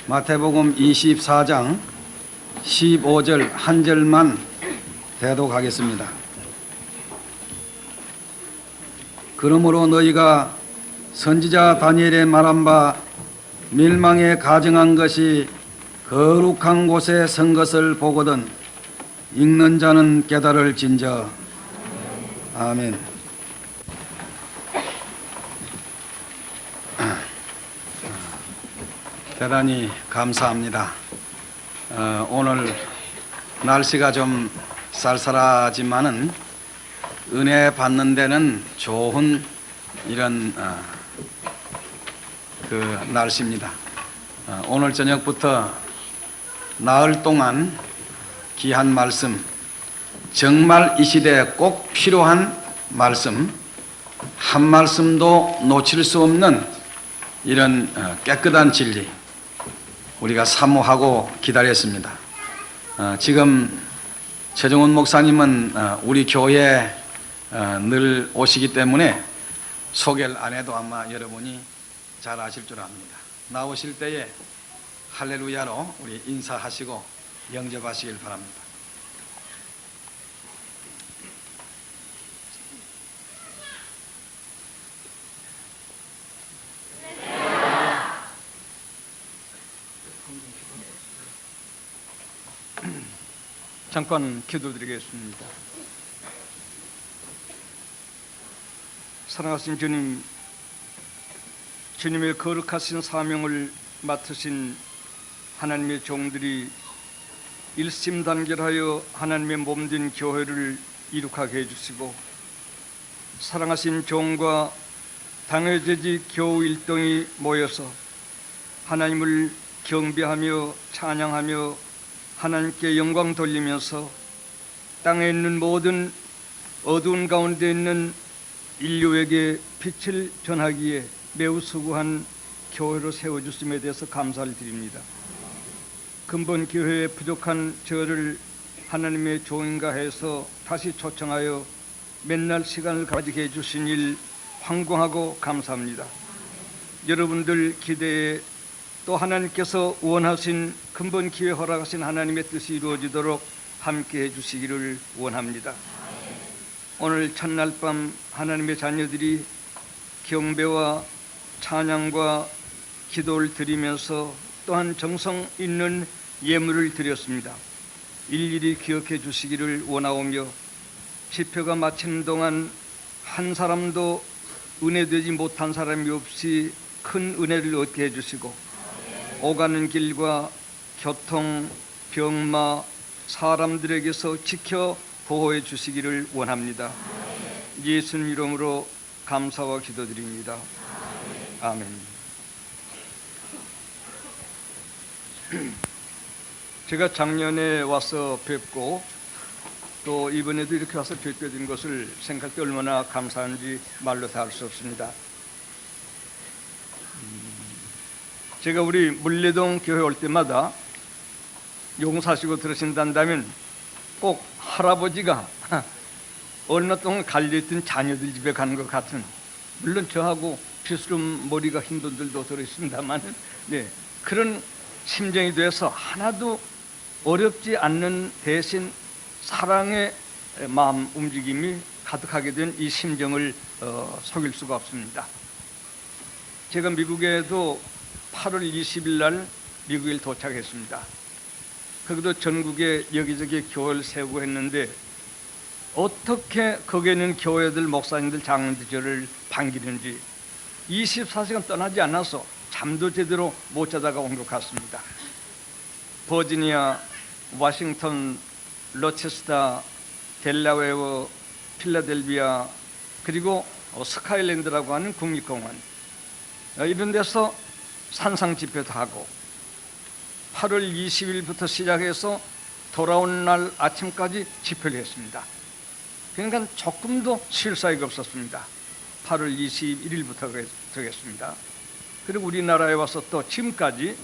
마태복음 24장 15절 한 절만 대독하겠습니다. 그러므로 너희가 선지자 다니엘의 말한 바 멸망에 가증한 것이 거룩한 곳에 선 것을 보거든 읽는 자는 깨달을진저. 아멘. 대단히 감사합니다. 오늘 날씨가 좀 쌀쌀하지만은 은혜 받는 데는 좋은 이런 날씨입니다. 오늘 저녁부터 나흘 동안 귀한 말씀, 정말 이 시대에 꼭 필요한 말씀, 한 말씀도 놓칠 수 없는 이런 깨끗한 진리 우리가 사모하고 기다렸습니다. 지금 최정훈 목사님은 우리 교회에 늘 오시기 때문에 소개를 안 해도 아마 여러분이 잘 아실 줄 압니다. 나오실 때에 할렐루야로 우리 인사하시고 영접하시길 바랍니다. 잠깐 기도드리겠습니다. 사랑하신 주님, 주님의 거룩하신 사명을 맡으신 하나님의 종들이 일심단결하여 하나님의 몸된 교회를 이룩하게 해주시고, 사랑하신 종과 당회제지 교우 일동이 모여서 하나님을 경배하며 찬양하며 하나님께 영광 돌리면서 땅에 있는 모든 어두운 가운데 있는 인류에게 빛을 전하기에 매우 수고한 교회로 세워주심에 대해서 감사를 드립니다. 근본 교회에 부족한 저를 하나님의 종인가 해서 다시 초청하여 맨날 시간을 가지게 해주신 일 황공하고 감사합니다. 여러분들 기대에 또 하나님께서 원하신 근본 기회 허락하신 하나님의 뜻이 이루어지도록 함께 해주시기를 원합니다. 오늘 첫날 밤 하나님의 자녀들이 경배와 찬양과 기도를 드리면서 또한 정성 있는 예물을 드렸습니다. 일일이 기억해 주시기를 원하오며 집회가 마치는 동안 한 사람도 은혜되지 못한 사람이 없이 큰 은혜를 얻게 해주시고 오가는 길과 교통, 병마, 사람들에게서 지켜 보호해 주시기를 원합니다. 예수님 이름으로 감사와 기도드립니다. 아멘. 제가 작년에 와서 뵙고 또 이번에도 이렇게 와서 뵙게 된 것을 생각할 때 얼마나 감사한지 말로 다 할 수 없습니다. 제가 우리 물레동 교회 올 때마다 용사시고 들으신다면 꼭 할아버지가 어느 동안 갈려있던 자녀들 집에 가는 것 같은, 물론 저하고 비스름 머리가 흰 분들도 들어있습니다만 그런 심정이 돼서 하나도 어렵지 않는 대신 사랑의 마음 움직임이 가득하게 된 이 심정을 속일 수가 없습니다. 제가 미국에도 8월 20일 날 미국에 도착했습니다. 거기도 전국에 여기저기 교회를 세우고 했는데 어떻게 거기에 있는 교회들, 목사님들, 장로들 저를 반기는지 24시간 떠나지 않아서 잠도 제대로 못 자다가 온 것 같습니다. 버지니아, 워싱턴, 로체스터, 델라웨어, 필라델비아, 그리고 스카일랜드라고 하는 국립공원, 이런 데서 산상 집회도 하고 8월 20일부터 시작해서 돌아오는 날 아침까지 집회를 했습니다. 그러니까 조금도 쉴 사이가 없었습니다. 8월 21일부터 되겠습니다. 그리고 우리나라에 와서 또 지금까지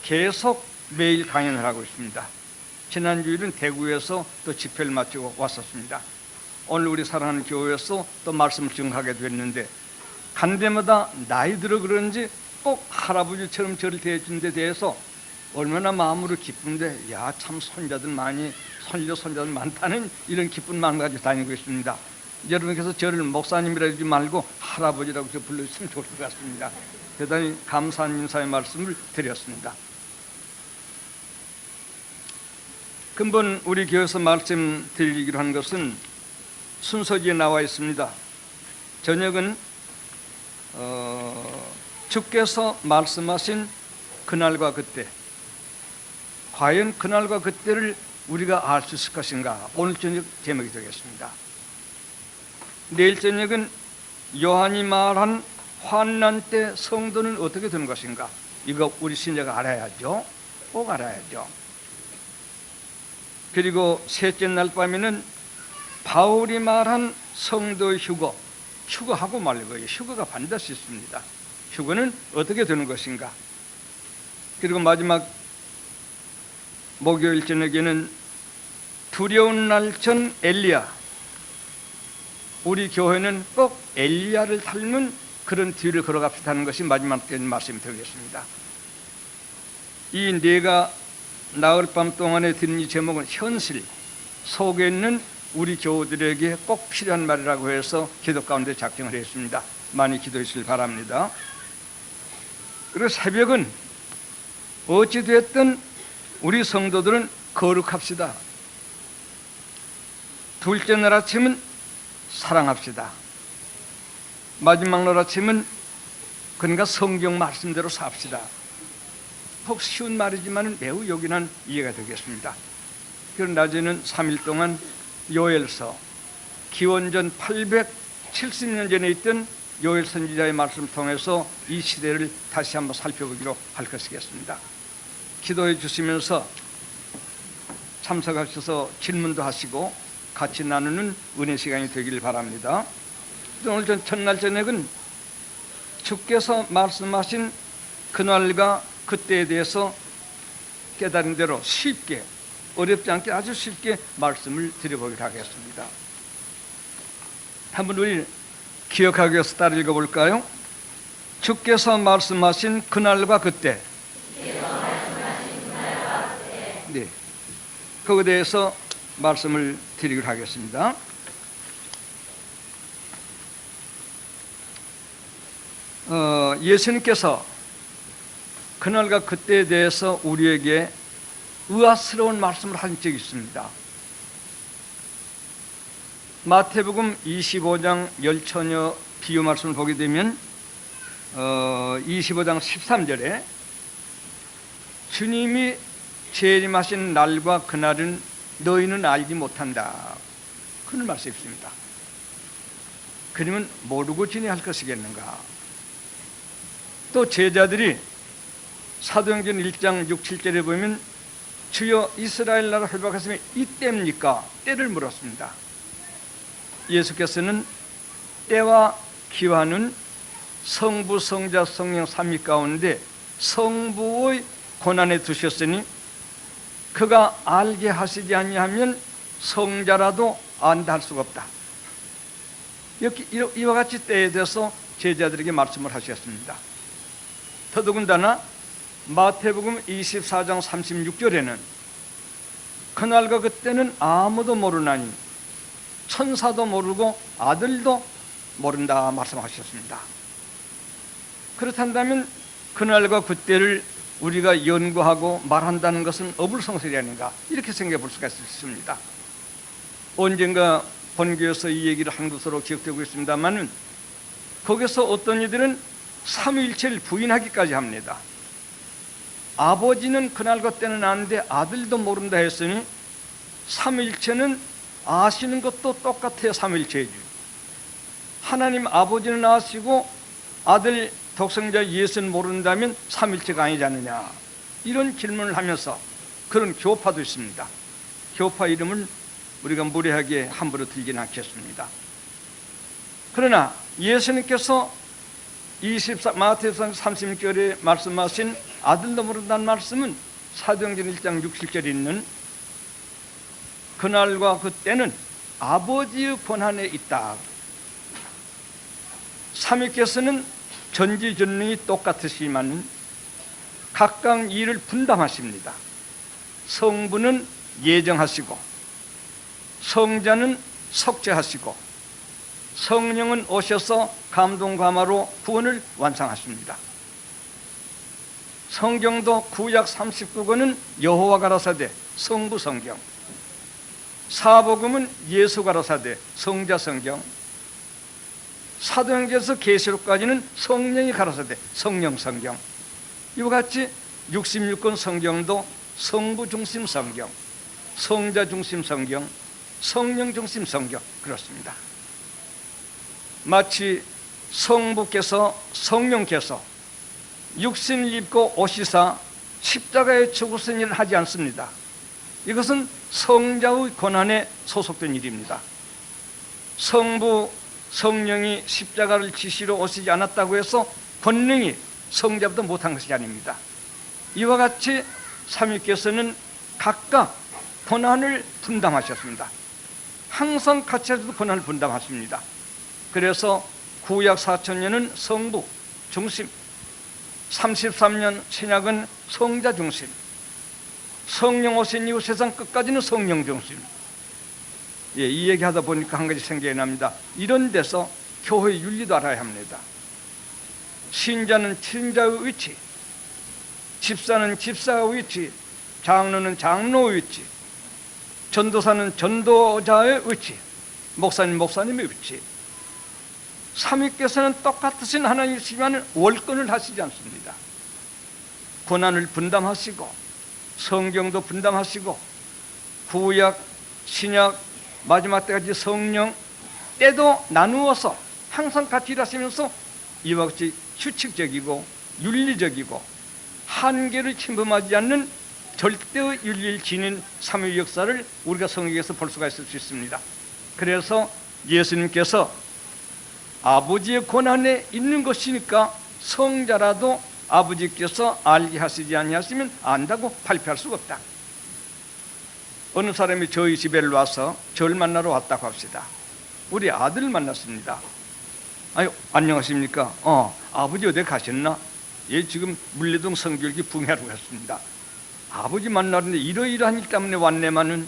계속 매일 강연을 하고 있습니다. 지난주일은 대구에서 또 집회를 마치고 왔었습니다. 오늘 우리 사랑하는 교회에서 또 말씀 증하게 됐는데 간 데마다 나이 들어 그런지 꼭 할아버지처럼 저를 대해준 데 대해서 얼마나 마음으로 기쁜데, 야, 참 손자들 많이, 손자들 많다는 이런 기쁜 마음 가지고 다니고 있습니다. 여러분께서 저를 목사님이라 하지 말고 할아버지라고 불러주시면 좋을 것 같습니다. 대단히 감사한 인사의 말씀을 드렸습니다. 근본 우리 교회에서 말씀드리기로 한 것은 순서지에 나와 있습니다. 저녁은 주께서 말씀하신 그날과 그때, 과연 그날과 그때를 우리가 알 수 있을 것인가, 오늘 저녁 제목이 되겠습니다. 내일 저녁은 요한이 말한 환난 때 성도는 어떻게 되는 것인가, 이거 우리 신자가 알아야죠. 꼭 알아야죠. 그리고 셋째 날 밤에는 바울이 말한 성도의 휴거하고 말 거예요. 휴거가 반드시 있습니다. 휴거는 어떻게 되는 것인가. 그리고 마지막 목요일 저녁에는 두려운 날 전 엘리야, 우리 교회는 꼭 엘리야를 닮은 그런 뒤를 걸어갑시다 하는 것이 마지막 말씀이 되겠습니다. 이 내가 나흘 밤 동안에 드린 이 제목은 현실 속에 있는 우리 교우들에게 꼭 필요한 말이라고 해서 기도 가운데 작정을 했습니다. 많이 기도해 주시길 바랍니다. 그리고 새벽은 어찌됐든 우리 성도들은 거룩합시다. 둘째 날 아침은 사랑합시다. 마지막 날 아침은 그러니까 성경 말씀대로 삽시다. 혹 쉬운 말이지만 매우 요긴한 이해가 되겠습니다. 그런 낮에는 3일 동안 요엘서, 기원전 870년 전에 있던 요엘 선지자의 말씀을 통해서 이 시대를 다시 한번 살펴보기로 할 것이겠습니다. 기도해 주시면서 참석하셔서 질문도 하시고 같이 나누는 은혜 시간이 되기를 바랍니다. 오늘 첫날 저녁은 주께서 말씀하신 그날과 그때에 대해서 깨달은 대로 쉽게, 어렵지 않게 아주 쉽게 말씀을 드려보기로 하겠습니다. 한번 우리 기억하기 위해서 따라 읽어볼까요? 주께서 말씀하신 그날과 그때. 네, 그거에 대해서 말씀을 드리기로 하겠습니다. 예수님께서 그날과 그때에 대해서 우리에게 의아스러운 말씀을 한 적이 있습니다. 마태복음 25장 열처녀 비유 말씀을 보게 되면 25장 13절에 주님이 재림하신 날과 그날은 너희는 알지 못한다, 그런 말씀이 있습니다. 그러면 모르고 지내야 할 것이겠는가. 또 제자들이 사도행전 1장 6, 7절에 보면 주여 이스라엘 나라 회복하심이 이때입니까? 때를 물었습니다. 예수께서는 때와 기한은 성부, 성자, 성령 삼위 가운데 성부의 권한에 두셨으니 그가 알게 하시지 아니하면 성자라도 안다 할 수가 없다. 이와 같이 때에 대해서 제자들에게 말씀을 하셨습니다. 더더군다나 마태복음 24장 36절에는 그날과 그때는 아무도 모르나니 천사도 모르고 아들도 모른다 말씀하셨습니다. 그렇다면 그날과 그때를 우리가 연구하고 말한다는 것은 어불성설이 아닌가, 이렇게 생각해 볼 수가 있습니다. 언젠가 본교에서 이 얘기를 한 것으로 기억되고 있습니다만 거기서 어떤 이들은 삼위일체를 부인하기까지 합니다. 아버지는 그날과 때는 아는데 아들도 모른다 했으니 삼위일체는 아시는 것도 똑같아요. 삼위일체이지. 하나님 아버지는 아시고 아들 독생자 예수는 모른다면 삼위일체가 아니지 않느냐, 이런 질문을 하면서 그런 교파도 있습니다. 교파 이름을 우리가 무례하게 함부로 들지는 않겠습니다. 그러나 예수님께서 마태복음 36절에 말씀하신 아들도 모른다는 말씀은 사도행전 1장 6, 7절에 있는 그날과 그때는 아버지의 권한에 있다. 삼위께서는 전지전능이 똑같으시지만 각각 일을 분담하십니다. 성부는 예정하시고, 성자는 석제하시고, 성령은 오셔서 감동감화로 구원을 완성하십니다. 성경도 구약 39권은 여호와 가라사대 성부 성경, 사복음은 예수 가라사대 성자 성경, 사도행전에서 계시록까지는 성령이 가라사대 성령 성경. 이와 같이 66권 성경도 성부 중심 성경, 성자 중심 성경, 성령 중심 성경, 그렇습니다. 마치 성부께서 성령께서 육신을 입고 오시사 십자가에 죽으신 일을 하지 않습니다. 이것은 성자의 권한에 소속된 일입니다. 성부 성령이 십자가를 지시러 오시지 않았다고 해서 권능이 성자보다 못한 것이 아닙니다. 이와 같이 삼위께서는 각각 권한을 분담하셨습니다. 항상 같이 해서도 권한을 분담하십니다. 그래서 구약 4000년은 성부 중심, 33년 신약은 성자 중심, 성령 오신 이후 세상 끝까지는 성령 중심. 이 얘기하다 보니까 한 가지 생각이 납니다. 이런 데서 교회의 윤리도 알아야 합니다. 신자는 신자의 위치, 집사는 집사의 위치, 장로는 장로의 위치, 전도사는 전도자의 위치, 목사님 목사님의 위치. 삼위께서는 똑같으신 하나님이시지만 월권을 하시지 않습니다. 고난을 분담하시고 성경도 분담하시고 구약, 신약, 마지막 때까지 성령 때도 나누어서 항상 같이 일하시면서 이와 같이 규칙적이고 윤리적이고 한계를 침범하지 않는 절대의 윤리를 지닌 삼위 역사를 우리가 성경에서 볼 수가 있을 수 있습니다. 그래서 예수님께서 아버지의 권한에 있는 것이니까 성자라도 아버지께서 알게 하시지 아니하시면 안다고 발표할 수가 없다. 어느 사람이 저희 집에 와서 저를 만나러 왔다고 합시다. 우리 아들을 만났습니다. 아유, 안녕하십니까? 아버지 어디 가셨나? 예, 지금 물레동 성결기 붕해하러 갔습니다. 아버지 만나는데 이러이러한 일 때문에 왔네만은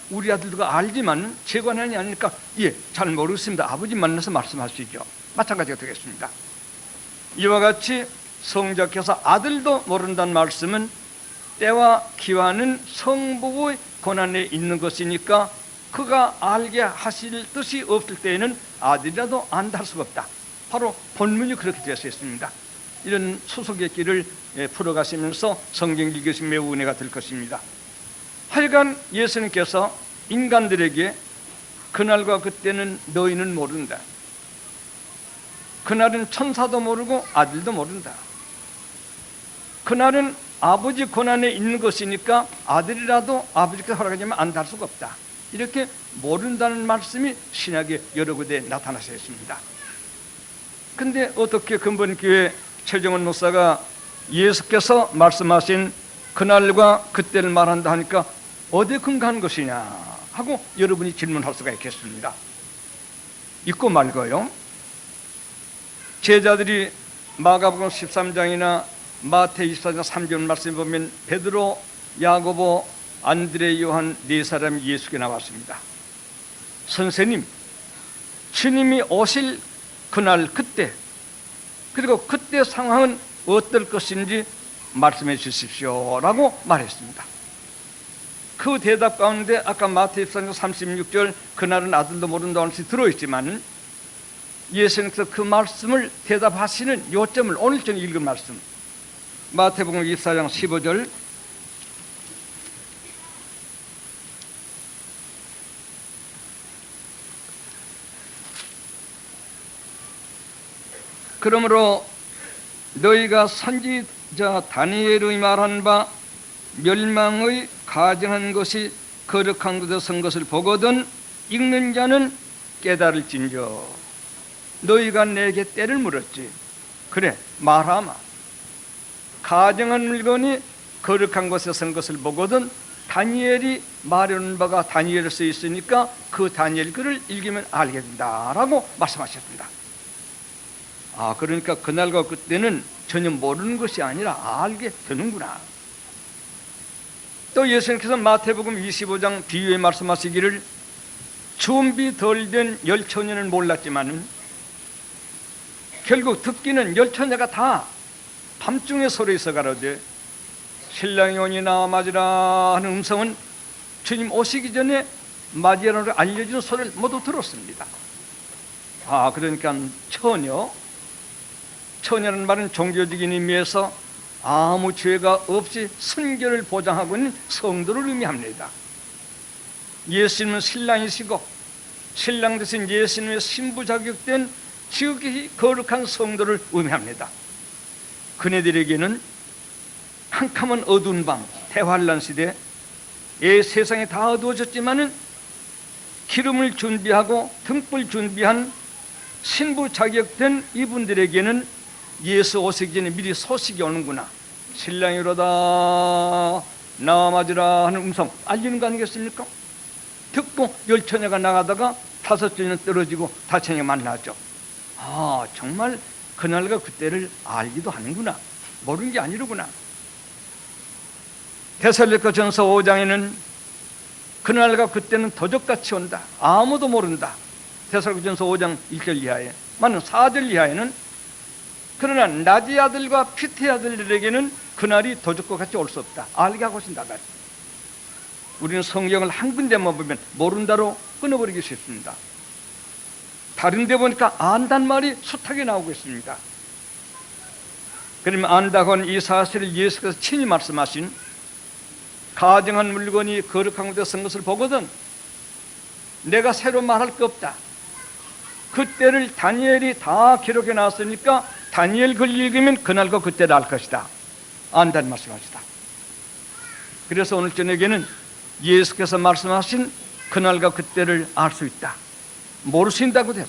우리 아들도가 알지만 제 권한이 아니니까 예, 잘 모르겠습니다. 아버지 만나서 말씀하시죠. 마찬가지가 되겠습니다. 이와 같이 성자께서 아들도 모른다는 말씀은 때와 기한은 성부의 권한에 있는 것이니까 그가 알게 하실 뜻이 없을 때에는 아들이라도 안다 할 수가 없다. 바로 본문이 그렇게 되어 있습니다. 이런 수수께끼를 풀어가시면서 성경 읽으시면 매우 은혜가 될 것입니다. 하여간 예수님께서 인간들에게 그날과 그때는 너희는 모른다. 그날은 천사도 모르고 아들도 모른다. 그날은 아버지 권한에 있는 것이니까 아들이라도 아버지께서 허락하지만 안다 할 수가 없다. 이렇게 모른다는 말씀이 신약에 여러 군데 나타나서 있습니다. 근데 어떻게 근본교회 최정원 목사가 예수께서 말씀하신 그날과 그때를 말한다 하니까 어디에 근거한 것이냐 하고 여러분이 질문할 수가 있겠습니다. 있고 말고요. 제자들이 마가복음 13장이나 마태 24장 3절 말씀 보면 베드로, 야고보, 안드레, 요한 네 사람이 예수께 나왔습니다. 선생님, 주님이 오실 그날 그때, 그리고 그때 상황은 어떨 것인지 말씀해 주십시오 라고 말했습니다. 그 대답 가운데 아까 마태 24장 36절 그날은 아들도 모른다는 것이 들어있지만 예수님께서 그 말씀을 대답하시는 요점을 오늘 저녁 읽은 말씀 마태복음 24장 15절 그러므로 너희가 선지자 다니엘의 말한 바 멸망의 가정한 것이 거룩한 곳에 선 것을 보거든 읽는 자는 깨달을진저. 너희가 내게 때를 물었지. 그래, 말하마. 가정한 물건이 거룩한 곳에 선 것을 보거든 다니엘이 말해놓은 바가 다니엘에 써 있으니까 그 다니엘 글을 읽으면 알게 된다라고 말씀하셨습니다. 그러니까 그날과 그때는 전혀 모르는 것이 아니라 알게 되는구나. 또 예수님께서 마태복음 25장 비유에 말씀하시기를 준비 덜 된 열 처녀는 몰랐지만은 결국 듣기는 열 처녀가 다 밤중에 소리에서 가로되 신랑이 오니 나와 맞으라 하는 음성은 주님 오시기 전에 맞이하라고 알려주는 소리를 모두 들었습니다. 그러니까 처녀라는 말은 종교적인 의미에서 아무 죄가 없이 순결을 보장하고 있는 성도를 의미합니다. 예수님은 신랑이시고 신랑 대신 예수님의 신부 자격된 지극히 거룩한 성도를 의미합니다. 그네들에게는 캄캄한 어두운 밤, 대환란 시대, 세상이 다 어두워졌지만은 기름을 준비하고 등불 준비한 신부 자격된 이분들에게는 예수 오시기 전에 미리 소식이 오는구나. 신랑이 오로다 나와 맞으라 하는 음성 알리는 거 아니겠습니까? 듣고 열 처녀가 나가다가 다섯 처녀는 떨어지고 다섯 처녀가 만나죠. 정말 그날과 그때를 알기도 하는구나. 모르는 게 아니로구나. 데살로니가 전서 5장에는 그날과 그때는 도적같이 온다. 아무도 모른다. 데살로니가 전서 5장 1절 이하에, 만약 4절 이하에는 그러나 나지 아들과 피티 아들들에게는 그날이 도적과 같이 올 수 없다. 알게 하고 있습니다. 우리는 성경을 한 군데만 보면 모른다로 끊어버리기 쉽습니다. 다른 데 보니까 안단 말이 숱하게 나오고 있습니다. 그러면 안다고 하는 이 사실을 예수께서 친히 말씀하신 가정한 물건이 거룩한 곳에 선 것을 보거든 내가 새로 말할 게 없다. 그때를 다니엘이 다 기록해 놨으니까 다니엘 글 읽으면 그날과 그때를 알 것이다. 안다는 말씀하시다. 그래서 오늘 저녁에는 예수께서 말씀하신 그날과 그때를 알 수 있다. 모르신다고 돼요.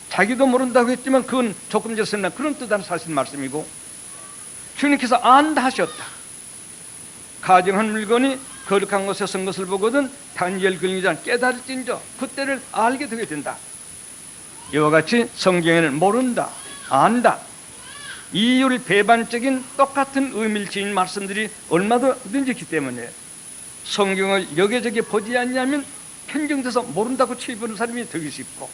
자기도 모른다고 했지만 그건 조금 전에 그런 뜻한 사실 말씀이고, 주님께서 안다 하셨다. 가정한 물건이 거룩한 곳에 선 것을 보거든 다니엘 글리자 깨달을진저 그때를 알게 되게 된다. 이와 같이 성경에는 모른다, 안다, 이율 배반적인 똑같은 의미를 지닌 말씀들이 얼마든지 있기 때문에 성경을 여기저기 보지 않냐면 편견돼서 모른다고 치부는 사람이 되기 쉽고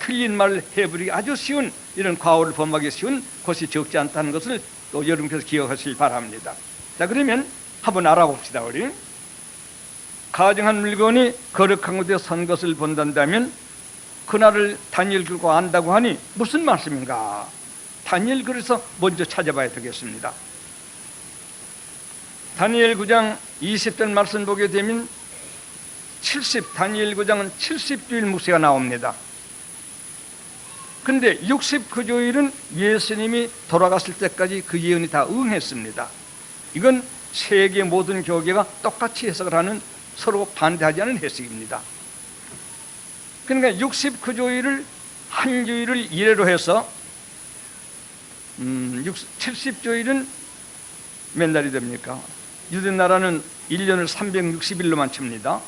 틀린 말을 해버리기 아주 쉬운 이런 과오를 범하기 쉬운 것이 적지 않다는 것을 또 여러분께서 기억하시길 바랍니다. 자, 그러면 한번 알아봅시다. 우리 가정한 물건이 거룩한 곳에 선 것을 본단다면 그날을 다니엘 글과 안다고 하니 무슨 말씀인가? 다니엘 글에서 먼저 찾아봐야 되겠습니다. 다니엘 9장 20절 말씀 보게 되면 다니엘 9장은 70주일 묵세가 나옵니다. 그런데 69주일은 예수님이 돌아갔을 때까지 그 예언이 다 응했습니다. 이건 세계 모든 교계가 똑같이 해석을 하는 서로 반대하지 않은 해석입니다. 그러니까 69주일을 한 주일을 이래로 해서 70주일은 몇 날이 됩니까? 유대 나라는 1년을 360일로만 칩니다.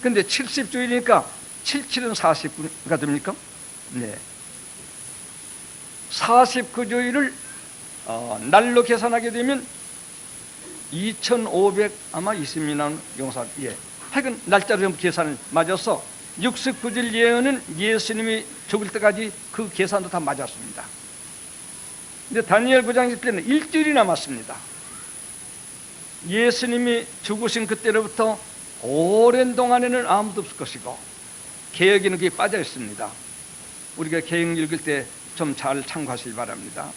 근데 70주일이니까 77은 49가 됩니까? 네. 49주일을 날로 계산하게 되면 2500 아마 있습니다. 용사. 하여간 날짜로 계산을 맞아서 69절 예언은 예수님이 죽을 때까지 그 계산도 다 맞았습니다. 근데 다니엘 9장 10절에는 일주일이 남았습니다. 예수님이 죽으신 그때로부터 오랜 동안에는 아무도 없을 것이고 개혁에는 그게 빠져 있습니다. 우리가 개혁 읽을 때 좀 잘 참고하시기 바랍니다.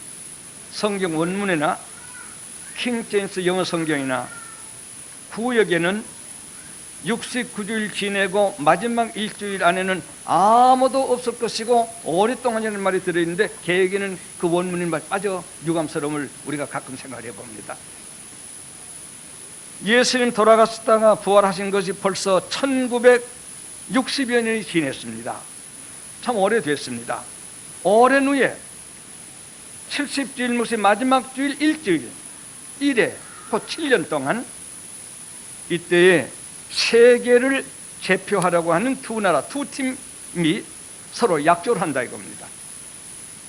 성경 원문이나 킹 제임스 영어 성경이나 구역에는 69주일 지내고 마지막 일주일 안에는 아무도 없을 것이고 오랫동안이라는 말이 들어있는데 개혁에는 그 원문인 말 빠져 유감스러움을 우리가 가끔 생각해 봅니다. 예수님 돌아가셨다가 부활하신 것이 벌써 1960여 년이 지냈습니다. 참 오래됐습니다. 오랜 후에 70주일 묵세 마지막 주일 일주일 이래 곧 7년 동안 이때에 세계를 제표하려고 하는 두 나라, 두 팀이 서로 약조를 한다 이겁니다.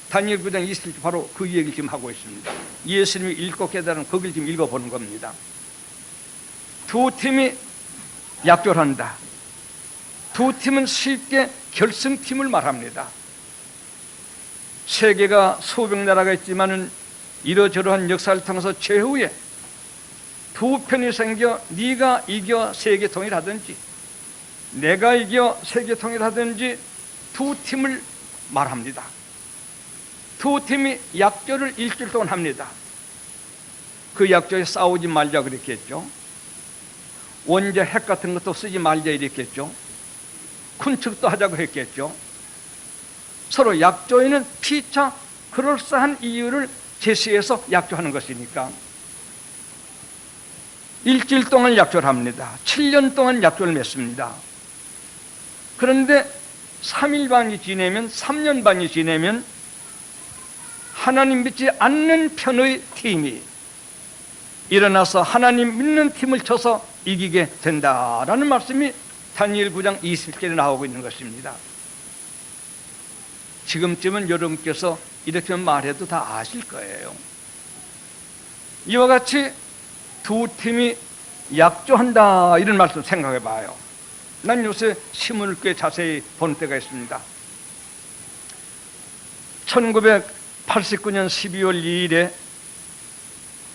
다니엘 9장 20절 바로 그 얘기를 지금 하고 있습니다. 예수님이 읽고 깨달은 거기를 지금 읽어보는 겁니다. 두 팀이 약조한다. 두 팀은 쉽게 결승팀을 말합니다. 세계가 수백 나라가 있지만은 이러저러한 역사를 통해서 최후에 두 편이 생겨 네가 이겨 세계 통일하든지 내가 이겨 세계 통일하든지 두 팀을 말합니다. 두 팀이 약조를 일주일 동안 합니다. 그 약조에 싸우지 말자 그랬겠죠. 원자 핵 같은 것도 쓰지 말자 이랬겠죠. 군축도 하자고 했겠죠. 서로 약조에는 피차 그럴싸한 이유를 제시해서 약조하는 것이니까 일주일 동안 약조를 합니다. 7년 동안 약조를 맺습니다. 그런데 3일 반이 지내면 3년 반이 지내면 하나님 믿지 않는 편의 팀이 일어나서 하나님 믿는 팀을 쳐서 이기게 된다라는 말씀이 다니엘 9장 20절에 나오고 있는 것입니다. 지금쯤은 여러분께서 이렇게 말해도 다 아실 거예요. 이와 같이 두 팀이 약조한다 이런 말씀 생각해 봐요. 난 요새 신문을 꽤 자세히 본 때가 있습니다. 1989년 12월 2일에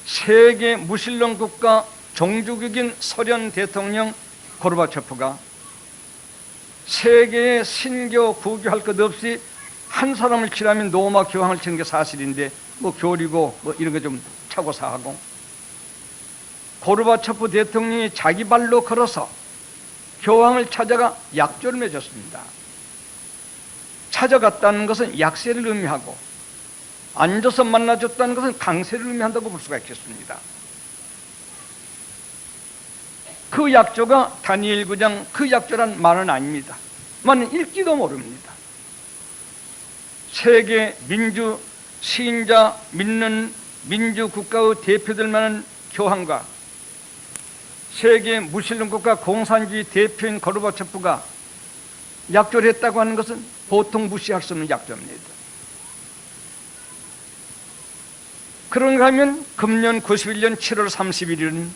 세계 무신론 국가 종주국인 소련 대통령 고르바초프가 세계에 신교, 구교할 것 없이 한 사람을 치라면 로마 교황을 치는 게 사실인데 뭐 교리고 뭐 이런 거 좀 차고 사하고 고르바초프 대통령이 자기 발로 걸어서 교황을 찾아가 약조를 맺었습니다. 찾아갔다는 것은 약세를 의미하고 앉아서 만나줬다는 것은 강세를 의미한다고 볼 수가 있겠습니다. 그 약조가 다니엘 9장 그 약조란 말은 아닙니다. 말은 읽지도 모릅니다. 세계 민주 시인자 믿는 민주 국가의 대표들만은 교황과 세계 무신론 국가 공산주의 대표인 고르바초프가 약조를 했다고 하는 것은 보통 무시할 수 없는 약조입니다. 그런가 하면 금년 91년 7월 31일은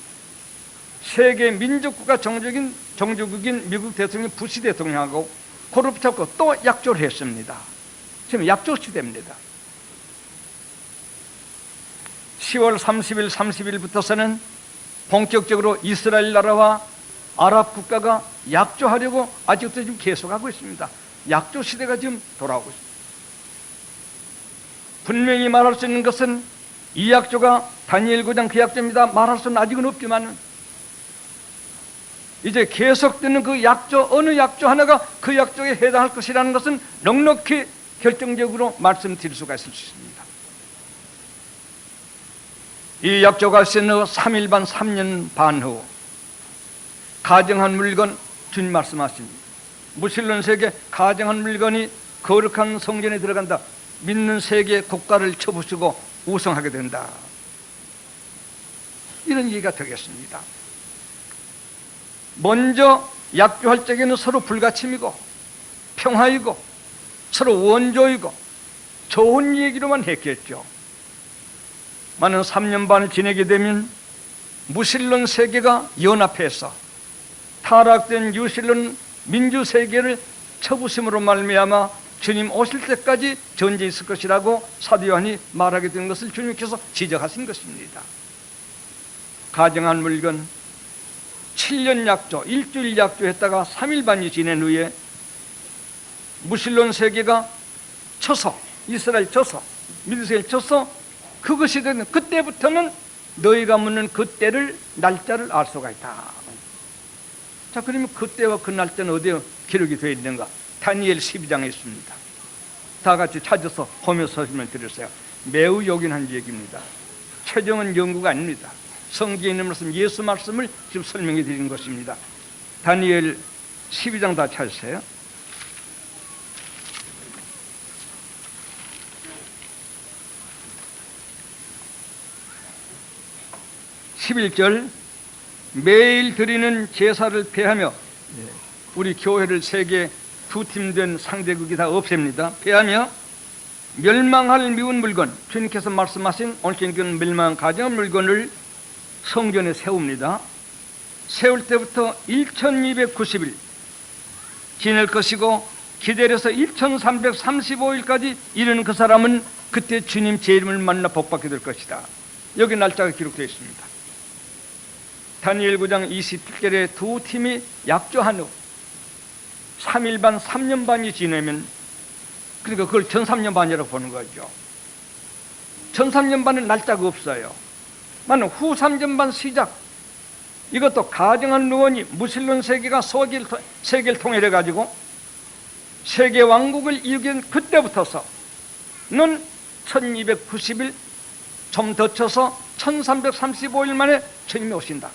세계 민주국가 종주국인 미국 대통령 부시 대통령하고 고르바초프가 또 약조를 했습니다. 지금 약조 시대입니다. 10월 30일, 30일부터서는 본격적으로 이스라엘 나라와 아랍 국가가 약조하려고 아직도 지금 계속하고 있습니다. 약조 시대가 지금 돌아오고 있습니다. 분명히 말할 수 있는 것은 이 약조가 다니엘 9장 그 약조입니다. 말할 수는 아직은 없지만 이제 계속되는 그 약조 어느 약조 하나가 그 약조에 해당할 것이라는 것은 넉넉히 결정적으로 말씀드릴 수가 있을 수 있습니다. 이 약조가 있은 후 3일 반 3년 반 후 가정한 물건 주님 말씀하십니다. 무신론 세계 가정한 물건이 거룩한 성전에 들어간다. 믿는 세계 국가를 쳐부수고 우승하게 된다. 이런 얘기가 되겠습니다. 먼저 약조할 적에는 서로 불가침이고 평화이고 서로 원조이고 좋은 얘기로만 했겠죠. 많은 3년 반을 지내게 되면 무신론 세계가 연합해서 타락된 유신론 민주세계를 쳐부심으로 말미암아 주님 오실 때까지 전쟁이 있을 것이라고 사도 요한이 말하게 된 것을 주님께서 지적하신 것입니다. 가정한 물건 7년 약조, 일주일 약조했다가 3일 반이 지낸 후에 무신론 세계가 쳐서 이스라엘 쳐서 미드세를 쳐서 그것이 되는 그때부터는 너희가 묻는 그때를 날짜를 알 수가 있다. 자, 그러면 그때와 그 날짜는 어디에 기록이 되어 있는가? 다니엘 12장에 있습니다. 다 같이 찾아서 보면서 설명을 드렸어요. 매우 요긴한 얘기입니다. 최종은 연구가 아닙니다. 성경에 있는 말씀, 예수 말씀을 지금 설명해 드리는 것입니다. 다니엘 12장 다 찾으세요. (11절) 매일 드리는 제사를 폐하며 우리 교회를 세계 두 팀 된 상대국이 다 없앱니다. 폐하며 멸망할 미운 물건, 주님께서 말씀하신 오늘 주님께서는 멸망 가정한 물건을 성전에 세웁니다. 세울 때부터 1290일 지낼 것이고 기다려서 1335일까지 이르는 그 사람은 그때 주님 제 이름을 만나 복받게 될 것이다. 여기 날짜가 기록되어 있습니다. 다니엘 9장 27절에 두 팀이 약조한 후 3일 반 3년 반이 지내면, 그러니까 그걸 전 3년 반이라고 보는 거죠. 전 3년 반은 날짜가 없어요. 만약 후 3년 반 시작, 이것도 가정한 루원이 무슬론 세계가 세계를 통일해 가지고 세계 왕국을 이루게 그때부터서는 1290일, 좀 더 쳐서 1335일 만에 주님이 오신다.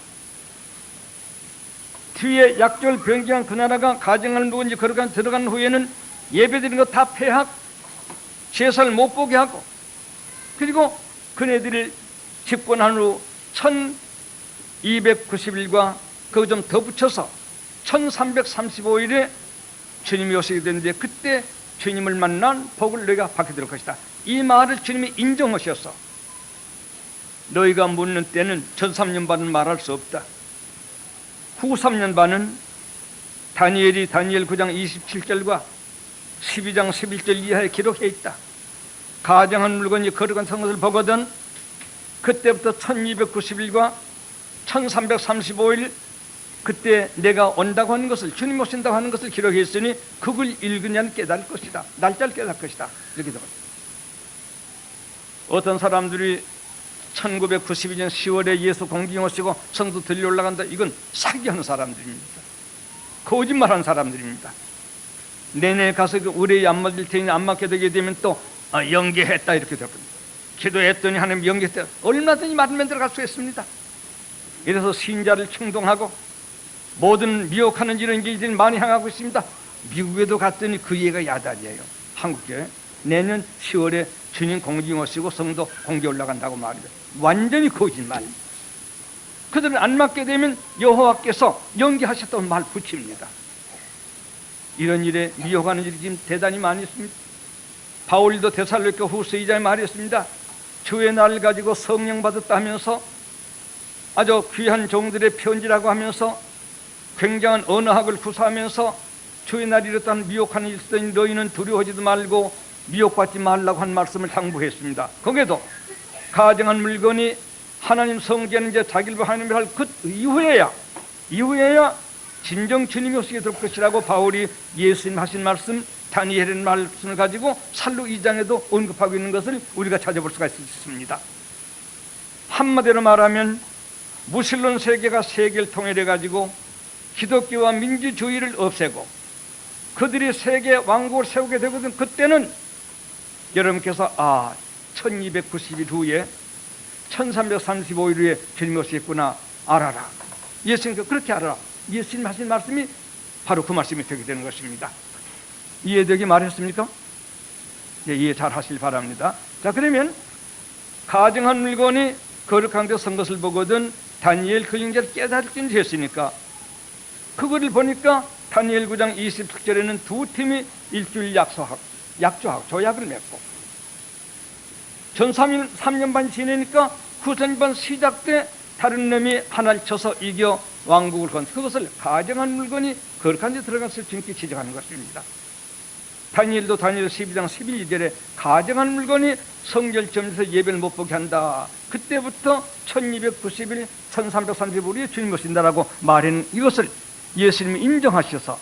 뒤에 약조를 변경한 그 나라가 가정한 루원이 들어간 후에는 예배드리는 거 다 폐하고 제사를 못 보게 하고, 그리고 그네들을 집권한 후 1290일과 그거 좀 더 붙여서 1335일에 주님이 오시게 되는데, 그때 주님을 만난 복을 너희가 받게 될 것이다. 이 말을 주님이 인정하셔서 너희가 묻는 때는 전 3년 반은 말할 수 없다. 후 3년 반은 다니엘 9장 27절과 12장 11절 이하에 기록해 있다. 가정한 물건이 거룩한 성것을 보거든 그때부터 1290일과 1335일, 그때 내가 온다고 하는 것을, 주님 오신다고 하는 것을 기록했으니 그걸 읽으면 깨달을 것이다. 날짜를 깨달을 것이다. 이렇게 됩니다. 어떤 사람들이 1992년 10월에 예수 공중에 오시고 성도 들려 올라간다, 이건 사기하는 사람들입니다. 거짓말하는 사람들입니다. 내내 가서 그 의뢰에 안 맞을 테니 안 맞게 되게 되면 또 연계했다 이렇게 되거든요. 기도했더니 하나님 연계했다, 얼마든지 맞으면 들어갈 수 있습니다. 이래서 신자를 충동하고 모든 미혹하는 이런 일들이 많이 향하고 있습니다. 미국에도 갔더니 그 예가 야단이에요. 한국교회 내년 10월에 주님 공중에 오시고 성도 공개 올라간다고 말이죠. 완전히 거짓말. 그들은 안 맞게 되면 여호와께서 연기하셨다고 말 붙입니다. 이런 일에 미혹하는 일이 지금 대단히 많이 있습니다. 바울도 데살로니가 후서 2장에 말했습니다. 주의 날을 가지고 성령 받았다 하면서 아주 귀한 종들의 편지라고 하면서 굉장한 언어학을 구사하면서 주의 날이 이렇다는 미혹하는 일이 있으니 너희는 두려워하지도 말고 미혹받지 말라고 한 말씀을 당부했습니다. 거기에도 가정한 물건이 하나님 성전은 이제 자기를 하나님을 할 그 이후에야 진정 주님이 오시게 될 것이라고 바울이 예수님 하신 말씀, 다니엘의 말씀을 가지고 살로 2장에도 언급하고 있는 것을 우리가 찾아볼 수가 있습니다. 한마디로 말하면 무슬론 세계가 세계를 통일해 가지고 기독교와 민주주의를 없애고 그들이 세계 왕국을 세우게 되거든. 그때는 여러분께서 1290일 후에 1335일 후에 주님이 오시겠구나 알아라. 예수님께서 그렇게 알아라. 예수님 하신 말씀이 바로 그 말씀이 되게 되는 것입니다. 이해되게 말했습니까? 예, 이해 잘 하실 바랍니다. 자, 그러면 가정한 물건이 거룩한 데 선 것을 보거든 다니엘 그 영제를 깨달을지 했으니까 그거를 보니까 다니엘 9장 27절에는 두 팀이 일주일 약조하고 조약을 맺고 전 3년 반 지내니까 후선 반 시작 때 다른 놈이 하나를 쳐서 이겨 왕국을 건 그것을 가정한 물건이 거룩한 데 들어갔을 주님께 지적하는 것입니다. 다니엘도 다니엘 12장 11절에 가정한 물건이 성결점에서 예배를 못 보게 한다. 그때부터 1290일 1335일에 주님 오신다라고 말하는 이것을 예수님이 인정하셔서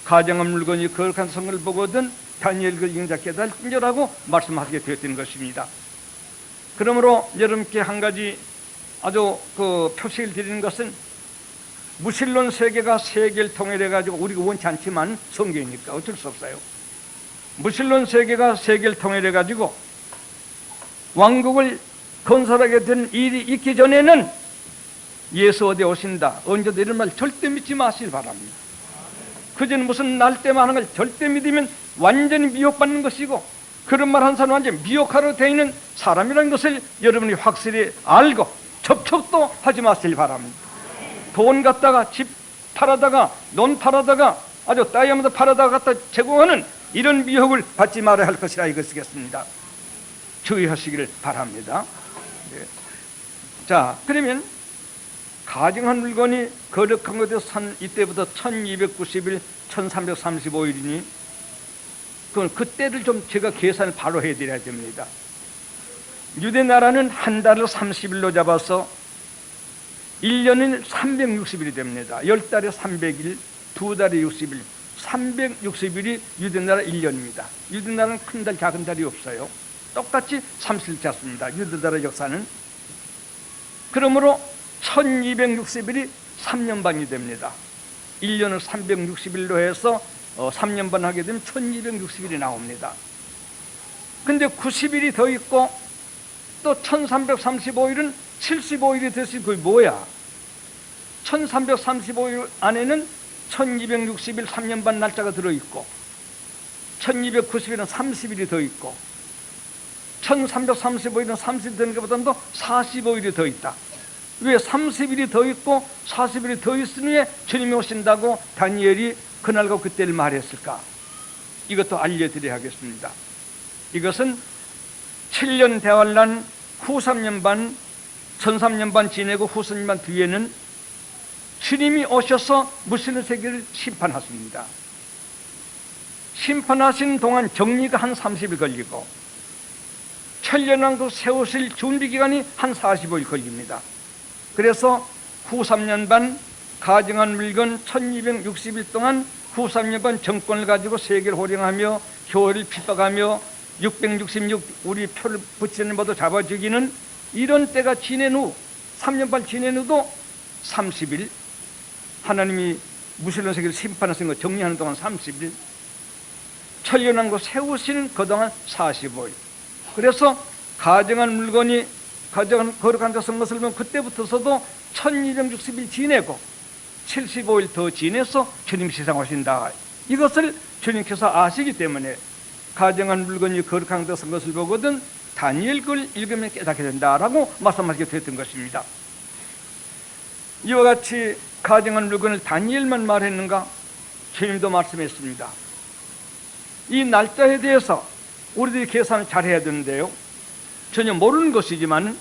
가정한 물건이 거룩한 성을 보거든 다니엘 그 영자 깨달은저라고 말씀하시게 되었던 것입니다. 그러므로 여러분께 한 가지 아주 그 표시를 드리는 것은 무신론 세계가 세계를 통일해 가지고 우리가 원치 않지만 성경이니까 어쩔 수 없어요. 무신론 세계가 세계를 통일해 가지고 왕국을 건설하게 된 일이 있기 전에는 예수 어디 오신다 언제도 이런 말 절대 믿지 마시길 바랍니다. 그전에 무슨 날 때만 하는 걸 절대 믿으면 완전히 미혹받는 것이고 그런 말 한 사람 완전히 미혹하러 되어 있는 사람이라는 것을 여러분이 확실히 알고 접촉도 하지 마시길 바랍니다. 돈 갖다가 집 팔아다가 논 팔아다가 아주 다이아몬드 팔아다가 갖다 제공하는 이런 미혹을 받지 말아야 할 것이라 이것이겠습니다. 주의하시기를 바랍니다. 네. 자, 그러면 가증한 물건이 거룩한 것에 산 이때부터 1290일, 1335일이니 그때를 좀 제가 계산을 바로 해드려야 됩니다. 유대 나라는 한 달을 30일로 잡아서 1년은 360일이 됩니다. 10달에 300일, 2달에 60일, 360일이 유대 나라 1년입니다. 유대 나라는 큰 달, 작은 달이 없어요. 똑같이 30일 잡습니다. 유대 나라 역사는. 그러므로 1260일이 3년 반이 됩니다. 1년을 360일로 해서 3년 반 하게 되면 1260일이 나옵니다. 근데 90일이 더 있고 또 1335일은 75일이 됐으니 그게 뭐야? 1335일 안에는 1260일 3년 반 날짜가 들어있고 1290일은 30일이 더 있고 1335일은 30일 되는 것보다도 45일이 더 있다. 왜 30일이 더 있고 40일이 더 있으니 주님이 오신다고 다니엘이 그날과 그때를 말했을까? 이것도 알려드려야 하겠습니다. 이것은 7년 대환란 후 3년 반, 전 3년 반 지내고 후 3년 반 뒤에는 주님이 오셔서 무슬림 세계를 심판하십니다. 심판하시는 동안 정리가 한 30일 걸리고 천년왕국 세우실 준비기간이 한 45일 걸립니다. 그래서 후 3년 반 가증한 물건 1260일 동안 후 3년 반 정권을 가지고 세계를 호령하며 교회를 핍박하며 666 우리 표를 붙이는 것도 잡아 죽이는 이런 때가 지낸 후 3년 반 지낸 후도 30일 하나님이 무슬림 세계를 심판하신 거 정리하는 동안 30일 천년왕국 세우시는 그동안 45일. 그래서 가증한 물건이 가증한 거룩한 것을 보면 그때부터서도 1260일 지내고 75일 더 지내서 주님 세상 오신다. 이것을 주님께서 아시기 때문에 가증한 물건이 거룩한 것을 보거든 다니엘 글 읽으면 깨닫게 된다라고 말씀하시게 됐던 것입니다. 이와 같이 가증한 물건을 다니엘만 말했는가? 주님도 말씀했습니다. 이 날짜에 대해서 우리들이 계산을 잘 해야 되는데요, 전혀 모르는 것이지만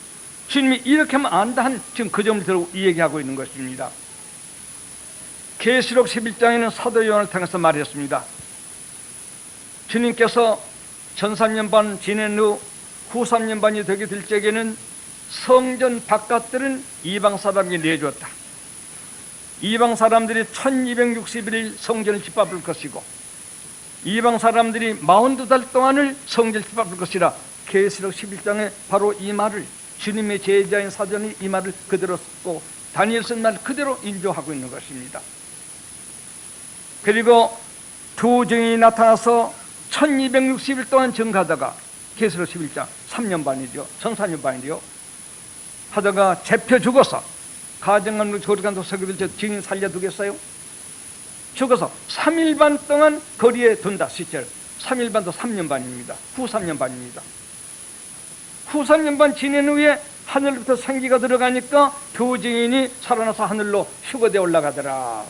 주님이 이렇게 하면 안다 한 지금 그 점을 들어 이 얘기하고 있는 것입니다. 계시록 11장에는 사도 요한을 통해서 말했습니다. 주님께서 전 3년 반 지낸 후 3년 반이 되게 될 적에는 성전 바깥들은 이방 사람에게 내주었다. 이방 사람들이 1261일 성전을 짓밟을 것이고 이방 사람들이 42달 동안을 성전을 짓밟을 것이라 계시록 11장에 바로 이 말을 주님의 제자인 사전이 이 말을 그대로 쓰고 다니엘 쓴 말 그대로 인조하고 있는 것입니다. 그리고 두 증인이 나타나서 1260일 동안 증가하다가 계시록 11장 3년 반이죠. 전 4년 반이죠. 하다가 잡혀 죽어서 가증한 거룩한 도서기들 저 증인 살려두겠어요? 죽어서 3일 반 동안 거리에 둔다. 실제로 3일 반도 3년 반입니다. 후 3년 반입니다. 후 3년 반 지낸 후에 하늘부터 생기가 들어가니까 두 증인이 살아나서 하늘로 휴거되어 올라가더라.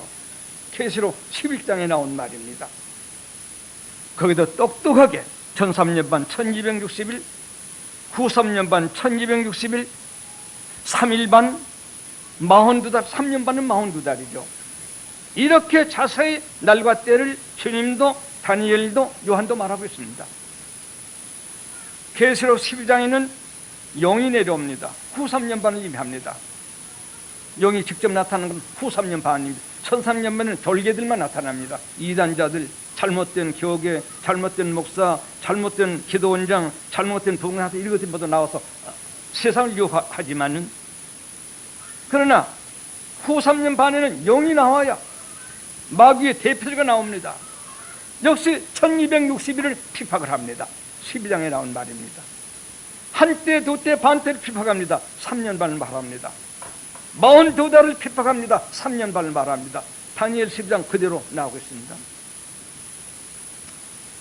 계시록 11장에 나온 말입니다. 거기도 똑똑하게 전 3년 반 1260일, 후 3년 반 1260일, 3일 반 42달, 3년 반은 42달이죠. 이렇게 자세히 날과 때를 주님도 다니엘도 요한도 말하고 있습니다. 계시록 12장에는 영이 내려옵니다. 후 3년 반을 의미합니다. 영이 직접 나타나는 건 후 3년 반입니다. 전 3년 반은 졸개들만 나타납니다. 이단자들, 잘못된 교계, 잘못된 목사, 잘못된 기도원장, 잘못된 부흥하다 이런 것들이 모두 나와서 세상을 유혹하지만은, 그러나 후 3년 반에는 영이 나와야 마귀의 대표가 나옵니다. 역시 1260일을 핍박을 합니다. 12장에 나온 말입니다. 한때, 두때, 반때를 핍박합니다. 3년 반을 말합니다. 42달을 핍박합니다. 3년 반을 말합니다. 다니엘 12장 그대로 나오고 있습니다.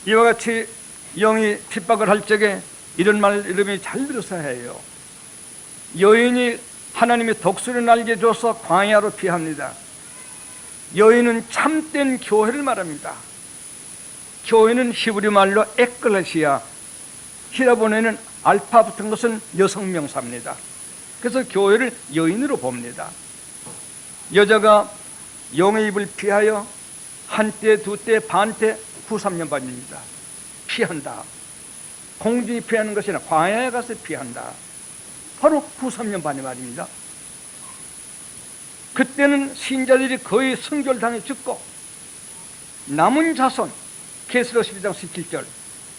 이와 같이 영이 핍박을 할 적에 이런 말 여러분이 잘 들으셔야 해요. 여인이 하나님의 독수리 날개 줘서 광야로 피합니다. 여인은 참된 교회를 말합니다. 교회는 히브리 말로 에클레시아, 히라본에는 알파 붙은 것은 여성 명사입니다. 그래서 교회를 여인으로 봅니다. 여자가 용의 입을 피하여 한때, 두때, 반때, 후 3년 반입니다. 피한다. 공중이 피하는 것이 아니라 광야에 가서 피한다. 바로 후 3년 반의 말입니다. 그때는 신자들이 거의 순결당해 죽고 남은 자손, 계시록 12장 17절,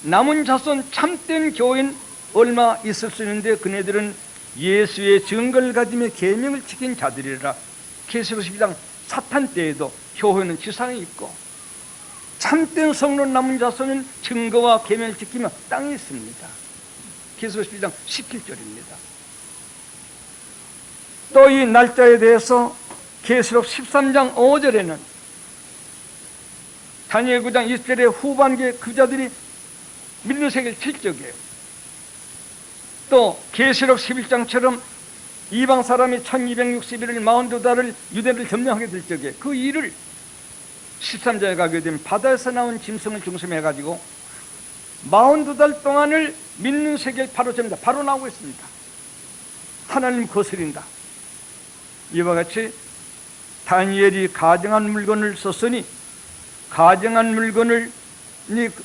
남은 자손 참된 교인 얼마 있을 수 있는데 그네들은 예수의 증거를 가지며 계명을 지킨 자들이라. 계시록 12장 사탄 때에도 교회는 지상에 있고 참된 성로 남은 자손은 증거와 계명을 지키며 땅에 있습니다. 계시록 12장 17절입니다. 또 이 날짜에 대해서 계시록 13장 5절에는 다니엘 9장 20절의 후반기에 그 자들이 믿는 세계를 칠 적이에요. 또 계시록 11장처럼 이방 사람이 1261일 42달을 유대를 점령하게 될 적에 그 일을 13장에 가게 되면 바다에서 나온 짐승을 중심해가지고 42달 동안을 믿는 세계를 바로 접니다. 바로 나오고 있습니다. 하나님 거스린다. 이와 같이 다니엘이 가정한 물건을 썼으니 가정한 물건을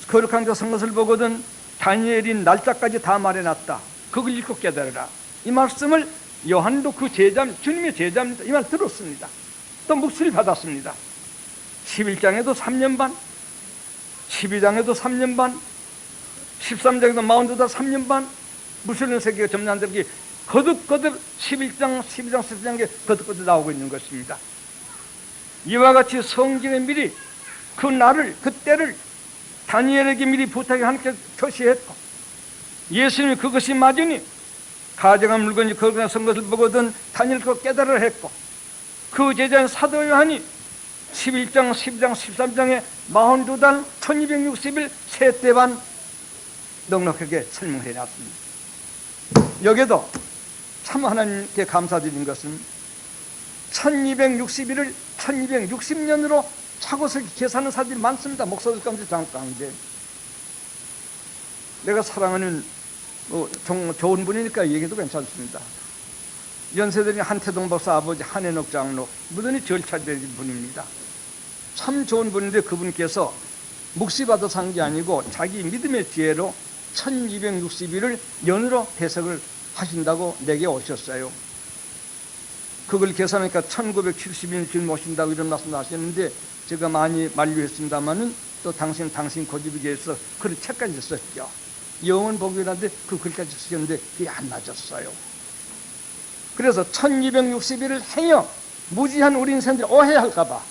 거룩한 자 쓴 것을 보거든 다니엘이 날짜까지 다 말해놨다. 그걸 읽고 깨달으라. 이 말씀을 요한도 그 제자입니다. 주님의 제자입니다. 이 말 들었습니다. 또 묵시를 받았습니다. 11장에도 3년 반, 12장에도 3년 반, 13장에도 42달 3년 반, 무슬림 세계가 점령한 적이 거듭거듭 11장, 12장, 13장에 거듭거듭 나오고 있는 것입니다. 이와 같이 성경에 미리 그 날을, 그 때를 다니엘에게 미리 부탁해 함께 표시했고 예수님이 그것이 맞으니 가정한 물건이 거룩한 선 것을 보거든 다니엘 그 깨달으라 했고 그 제자인 사도 요한이 11장, 12장, 13장에 42달 1260일 세때 반 넉넉하게 설명해 놨습니다. 여기에도 참 하나님께 감사드린 것은 1260일을 1260년으로 차고서 계산하는 사람들이 많습니다. 목사들 가운데 장학 가운데. 내가 사랑하는 좋은 분이니까 얘기해도 괜찮습니다. 연세대는 한태동 박사 아버지 한해녹 장로 무던히 절차되는 분입니다. 참 좋은 분인데 그분께서 묵시 받아서 한 게 아니고 자기 믿음의 지혜로 1260일을 연으로 해석을 하신다고 내게 오셨어요. 그걸 계산하니까 1970일 지금 오신다고 이런 말씀을 하셨는데 제가 많이 만류했습니다만은 또 당신 고집에 대해서 그런 책까지 썼죠. 영은 보기라는데 그 글까지 쓰셨는데 그게 안 맞았어요. 그래서 1260일을 행여 무지한 우리 인생들이 오해할까봐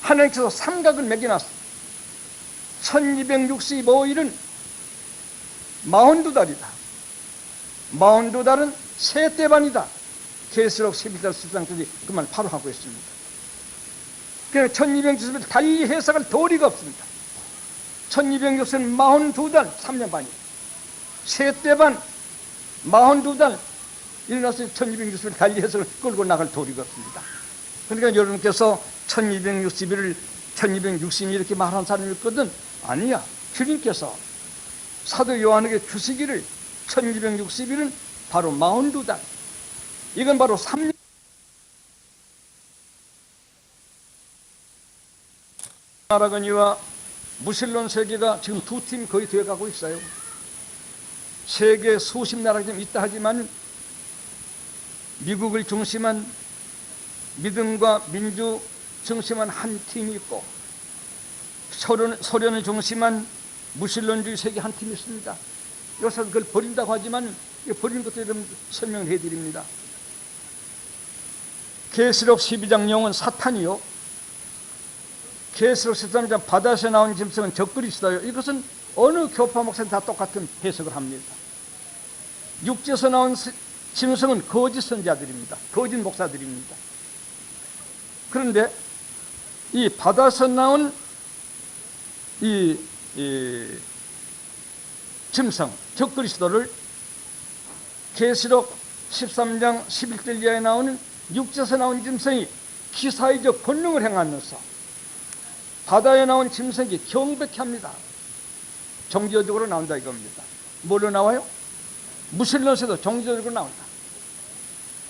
하나님께서 삼각을 매겨놨어요. 1265일은 42달이다. 42달은 세때 반이다. 계시록 11달 13장까지 그 말 바로 하고 있습니다. 그래서 1260일 달리 해석할 도리가 없습니다. 1260은 42달 3년 반이에요. 세때 반 42달 일어나서 1260일 달리 해석을 끌고 나갈 도리가 없습니다. 그러니까 여러분께서 1260일을 1260일 이렇게 말한 사람이 있거든. 아니야. 주님께서 사도 요한에게 주시기를 1260일은 바로 42달. 이건 바로 3년. 나라거니와 무슬론 세계가 지금 두 팀 거의 되어가고 있어요. 세계 수십 나라가 좀 있다 하지만 미국을 중심한 믿음과 민주 중심한 한 팀이 있고 소련을 중심한 무슬론주의 세계 한 팀이 있습니다. 여기서 그걸 버린다고 하지만 버리는 것도 여러분 설명을 해드립니다. 계시록 12장 영은 사탄이요, 계시록 13장 바다에서 나온 짐승은 적그리스도요. 이것은 어느 교파 목사는 다 똑같은 해석을 합니다. 육지에서 나온 짐승은 거짓 선자들입니다. 거짓 목사들입니다. 그런데 이 바다에서 나온 이 짐승 적그리스도를 계시록 13장 11절 이하에 나오는 육지에서 나온 짐승이 기사의적 권능을 행하면서 바다에 나온 짐승이 경백해 합니다. 정기적으로 나온다 이겁니다. 뭘로 나와요? 무슬론에도 정기적으로 나온다.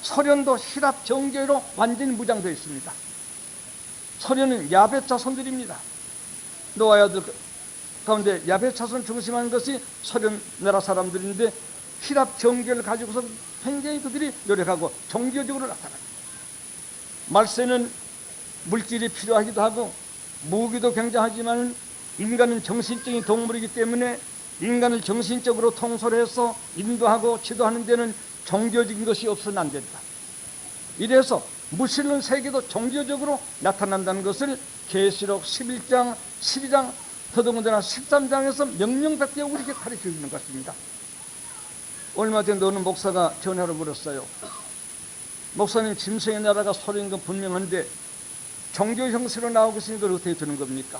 소련도 히랍 정교회로 완전히 무장되어 있습니다. 소련은 야벳 자손들입니다. 노아의 아들 가운데 야벳 자손 중심하는 것이 소련 나라 사람들인데 히랍 정교를 가지고서 굉장히 그들이 노력하고 종교적으로 나타납니다. 말세는 물질이 필요하기도 하고 무기도 굉장하지만 인간은 정신적인 동물이기 때문에 인간을 정신적으로 통솔해서 인도하고 지도하는 데는 종교적인 것이 없어서는 안 된다. 이래서 무신론 세계도 종교적으로 나타난다는 것을 계시록 11장, 12장, 더더군다나 13장에서 명명백대 우리에게 가르쳐 주는 것입니다. 얼마 전에 어느 목사가 전화로 물었어요. 목사님, 짐승의 나라가 소련인 건 분명한데 종교 형식으로 나오고 있으니 그걸 어떻게 되는 겁니까?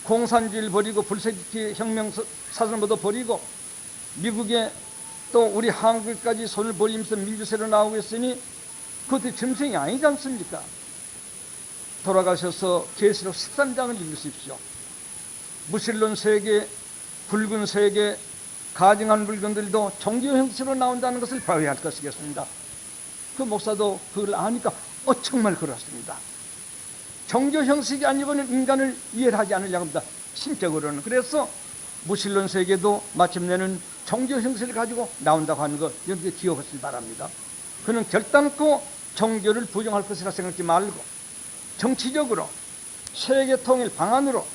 공산주의를 버리고 불세기 혁명 사상부도 버리고 미국에 또 우리 한국까지 손을 벌리면서 민주세로 나오고 있으니 그것도 짐승이 아니지 않습니까? 돌아가셔서 계시록 13장을 읽으십시오. 무신론 세계, 붉은 세계, 가증한 물건들도 종교 형식으로 나온다는 것을 봐야 할 것이겠습니다. 그 목사도 그걸 아니까 정말 그렇습니다. 종교 형식이 아니고는 인간을 이해를 하지 않으려고 합니다. 심적으로는. 그래서 무신론 세계도 마침내는 종교 형식을 가지고 나온다고 하는 것, 여러분들 기억하시기 바랍니다. 그는 결단코 종교를 부정할 것이라 생각하지 말고 정치적으로 세계 통일 방안으로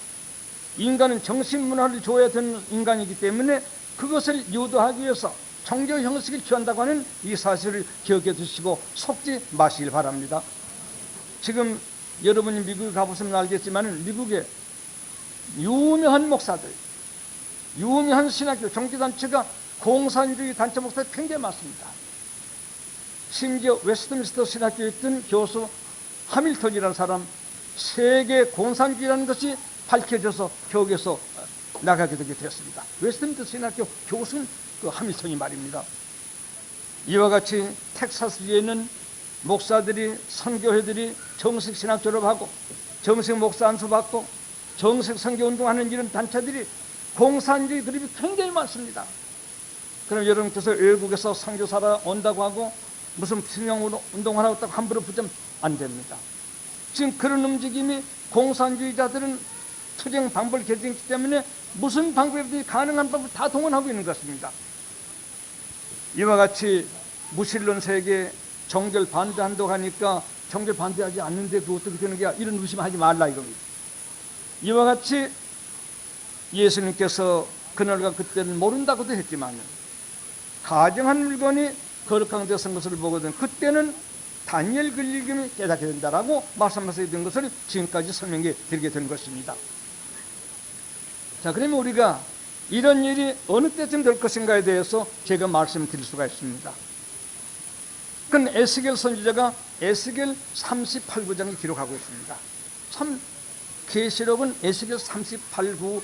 인간은 정신문화를 줘야 되는 인간이기 때문에 그것을 유도하기 위해서 종교 형식을 취한다고 하는 이 사실을 기억해 두시고 속지 마시길 바랍니다. 지금 여러분이 미국에 가보시면 알겠지만 미국에 유명한 목사들, 유명한 신학교 종교단체가 공산주의 단체 목사들이 굉장히 많습니다. 심지어 웨스트민스터 신학교에 있던 교수 하밀턴이라는 사람, 세계 공산주의라는 것이 밝혀져서 교육에서 나가게 되게 되었습니다. 웨스트민스터 신학교 교수는 그 하밀턴이 말입니다. 이와 같이 텍사스주에는 목사들이, 선교회들이 정식 신학 졸업하고 정식 목사 안수 받고 정식 선교 운동하는 이런 단체들이 공산주의 그룹이 굉장히 많습니다. 그럼 여러분께서 외국에서 선교사라 온다고 하고 무슨 투명 운동하라고 딱 함부로 붙으면 안 됩니다. 지금 그런 움직임이 공산주의자들은 투쟁 방법을 개정했기 때문에 무슨 방법이든 가능한 방법을 다 동원하고 있는 것입니다. 이와 같이 무신론 세계 정결 반대한다고 하니까 정결 반대하지 않는데 그거 어떻게 되는 거야? 이런 의심하지 말라 이겁니다. 이와 같이 예수님께서 그날과 그때는 모른다고도 했지만 가정한 물건이 거룩한 데서 산 것을 보거든 그때는 다니엘 글리금이 깨닫게 된다라고 말씀하시게 된 것을 지금까지 설명해 드리게 된 것입니다. 자, 그러면 우리가 이런 일이 어느 때쯤 될 것인가에 대해서 제가 말씀드릴 수가 있습니다. 그건 에스겔 선지자가 에스겔 38구장에 기록하고 있습니다. 참 계시록은 에스겔 38장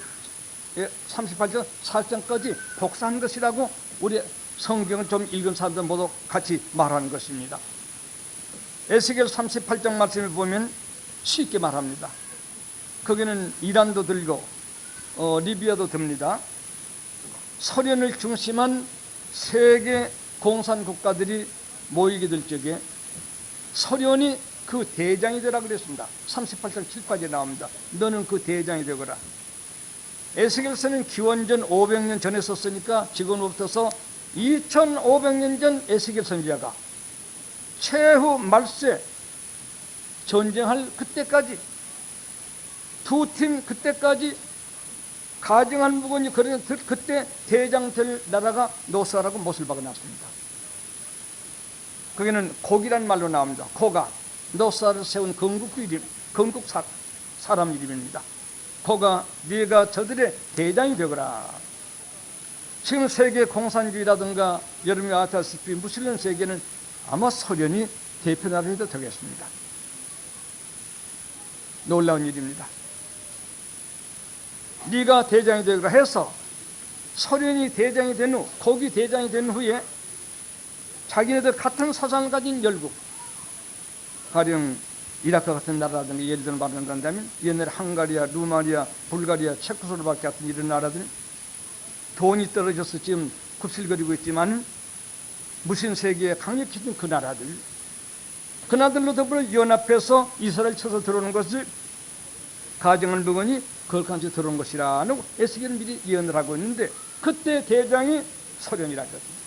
4장까지 복사한 것이라고 우리 성경을 좀 읽은 사람들 모두 같이 말하는 것입니다. 에스겔 38장 말씀을 보면 쉽게 말합니다. 거기는 이란도 들고 리비아도 듭니다. 소련을 중심한 세계 공산 국가들이 모이게 될 적에 소련이 그 대장이 되라 그랬습니다. 38장 7까지 나옵니다. 너는 그 대장이 되거라. 에스겔서는 기원전 500년 전에 썼으니까 지금부터서 2500년 전 에스겔 선지자가 최후 말세 전쟁할 그때까지 두 팀 그때까지 가정한 무건이 그때 대장 될 나라가 노사라고 못을 박아놨습니다. 거기는 곡이란 말로 나옵니다. 고가 노사를 세운 건국주 이름, 건국 사람 이름입니다. 고가 네가 저들의 대장이 되거라. 지금 세계 공산주의라든가 여러분이 아시다시피 무슬림 세계는 아마 소련이 대표나라 해도 되겠습니다. 놀라운 일입니다. 네가 대장이 되거라 해서 소련이 대장이 된 후, 곡이 대장이 된 후에 자기네들 같은 사상을 가진 열국, 가령 이라크 같은 나라라든가 예를 들어 말한다면 옛날에 헝가리아, 루마니아, 불가리아, 체코슬로바키아 같은 이런 나라들 돈이 떨어져서 지금 굽실거리고 있지만 무신 세계에 강력해진 그 나라들로 더불어 연합해서 이스라엘 쳐서 들어오는 것을 가정을 물건이 거룩한지 들어온 것이라는 에스겔은 미리 예언을 하고 있는데 그때 대장이 소련이라 했습니다.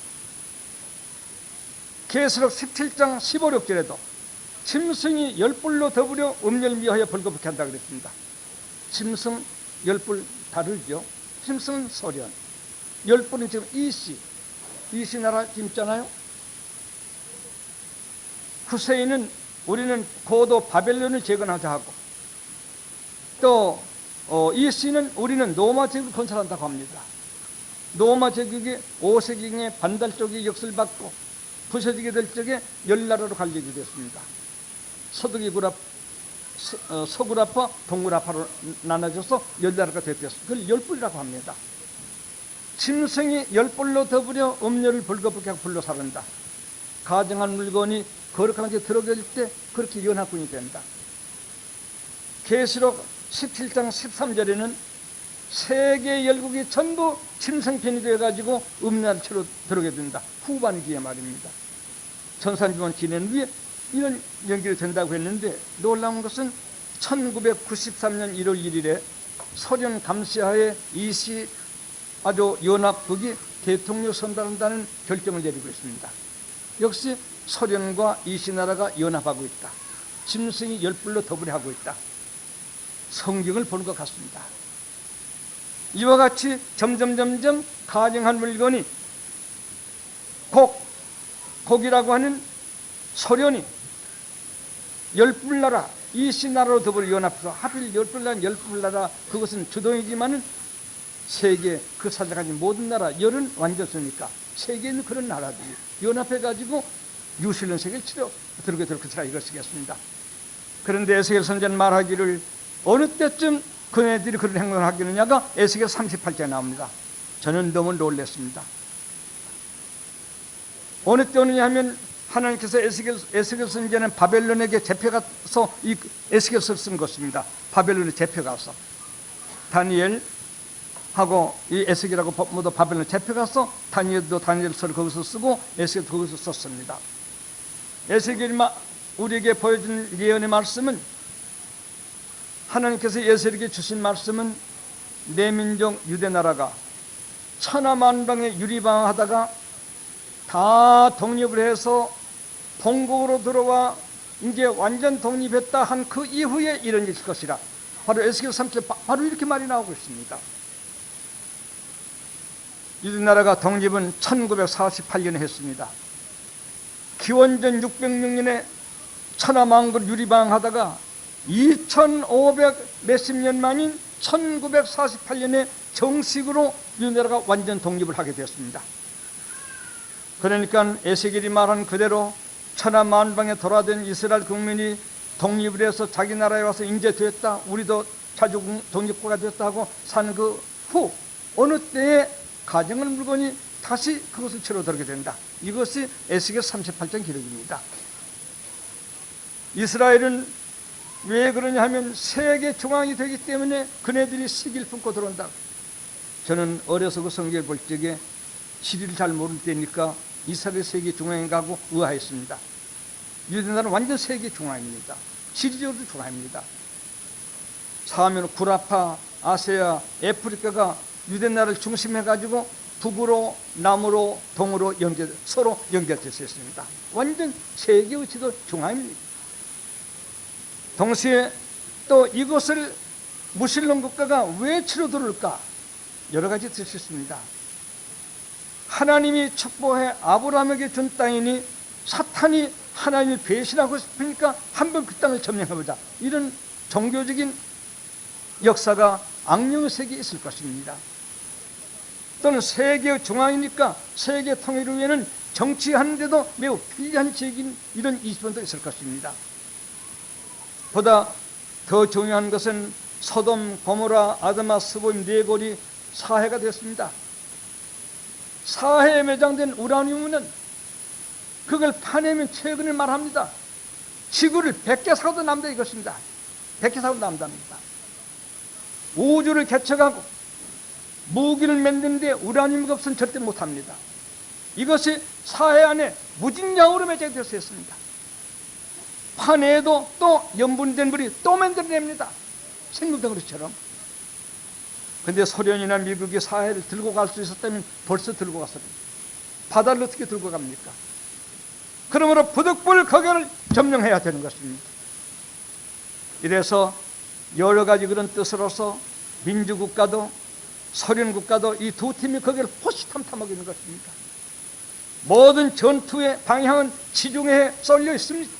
계시록 17장 15절에도 짐승이 열불로 더불어 음료를 미하여 벌거벗게 한다 그랬습니다. 짐승, 열불 다르죠. 짐승은 소련, 열불은 지금 이시 나라 지금 있잖아요. 후세인은 우리는 고도 바벨론을 재건하자 하고 또 이시는 우리는 로마 제국을 건설한다고 합니다. 로마 제국이 5세기에 반달쪽의 역사를 받고 부서지게 될 적에 10나라로 갈리게 됐습니다. 서구라파, 동구라파로 나눠져서 10나라가 됐습니다. 그걸 열불이라고 합니다. 짐승이 열불로 더불어 음료를 벌거벗게 하고 불로 사른다. 가정한 물건이 거룩한 데 들어갈 때 그렇게 연합군이 된다. 계시록 17장 13절에는 세계 열국이 전부 짐승편이 되어가지고 음란체로 들어오게 된다. 후반기에 말입니다. 전산주만 지낸 후에 이런 연결이 된다고 했는데 놀라운 것은 1993년 1월 1일에 소련 감시하에 이시 아주 연합국이 대통령 선발한다는 결정을 내리고 있습니다. 역시 소련과 이시나라가 연합하고 있다. 짐승이 열불로 더불어 하고 있다. 성경을 보는 것 같습니다. 이와 같이 점점 가정한 물건이 곡이라고 하는 소련이 열불나라 이시나라로 더불어 연합해서 하필 열불나라 그것은 주동이지만은 세계 그 살아가진 모든 나라 열은 완전수니까 세계에 있는 그런 나라들이 연합해가지고 뉴질랜드 세계를 치러 들어오게 될 것이라 이걸 쓰겠습니다. 그런데 에스겔 선지자는 말하기를 어느 때쯤 그네들이 그런 행동을 하겠느냐가 에스겔 38장에 나옵니다. 저는 너무 놀랐습니다. 어느 때 오느냐 하면 하나님께서 에스겔 선지자는 바벨론에게 잡혀가서 이 에스겔서를 쓴 것입니다. 바벨론에 잡혀가서 다니엘하고 이 에스겔하고 모두 바벨론에 잡혀가서 다니엘도 다니엘서를 거기서 쓰고 에스겔도 거기서 썼습니다. 에스겔이 우리에게 보여준 예언의 말씀은 하나님께서 에스겔에게 주신 말씀은 내 민족 유대나라가 천하만방에 유리방하다가 다 독립을 해서 본국으로 들어와 이제 완전 독립했다 한 그 이후에 이런 일이 있을 것이라. 바로 에스겔 3절 바로 이렇게 말이 나오고 있습니다. 유대나라가 독립은 1948년에 했습니다. 기원전 606년에 천하만국을 유리방하다가 2500 몇십 년 만인 1948년에 정식으로 유대나라가 완전 독립을 하게 되었습니다. 그러니까 에스겔이 말한 그대로 천하만방에 돌아든 이스라엘 국민이 독립을 해서 자기 나라에 와서 인재되었다, 우리도 자주 독립국가 되었다 하고 산 그 후 어느 때에 가정을 물건이 다시 그것을 치러 들게 된다. 이것이 에스겔 38장 기록입니다. 이스라엘은 왜 그러냐 하면 세계 중앙이 되기 때문에 그네들이 시기를 품고 들어온다. 저는 어려서 그 성경을 볼 적에 지리를 잘 모를 때니까 이스라엘 세계 중앙에 가고 의아했습니다. 유대나라는 완전 세계 중앙입니다. 지리적으로도 중앙입니다. 사하면 구라파, 아세아, 애프리카가 유대나라를 중심해가지고 북으로, 남으로, 동으로 서로 연결될 수 있습니다. 완전 세계의 지도 중앙입니다. 동시에 또 이것을 무슬림 국가가 왜 치러 들어올까? 여러 가지 뜻이 있습니다. 하나님이 축복해 아브라함에게 준 땅이니 사탄이 하나님을 배신하고 싶으니까 한번 그 땅을 점령해보자. 이런 종교적인 역사가 악령의 세계에 있을 것입니다. 또는 세계의 중앙이니까 세계 통일을 위해는 정치하는데도 매우 필요한 지역인 이런 이슈도 있을 것입니다. 보다 더 중요한 것은 소돔, 고모라, 아드마, 스보임 네 골이 사해가 되었습니다. 사해에 매장된 우라늄은 그걸 파내면 최근을 말합니다. 지구를 100개 사고도 남다 이것입니다. 100개 사고도 남답니다. 우주를 개척하고 무기를 만드는데 우라늄이 없으면 절대 못합니다. 이것이 사회 안에 무진장으로 매장되어 있습니다. 판에도 또 염분된 물이 또 만들어냅니다. 생물덩어리처럼. 근데 소련이나 미국이 사회를 들고 갈 수 있었다면 벌써 들고 갔습니다. 바다를 어떻게 들고 갑니까? 그러므로 부득불 거기를 점령해야 되는 것입니다. 이래서 여러 가지 그런 뜻으로서 민주국가도 소련국가도 이 두 팀이 거기를 호시탐탐하고 있는 것입니다. 모든 전투의 방향은 지중해에 쏠려 있습니다.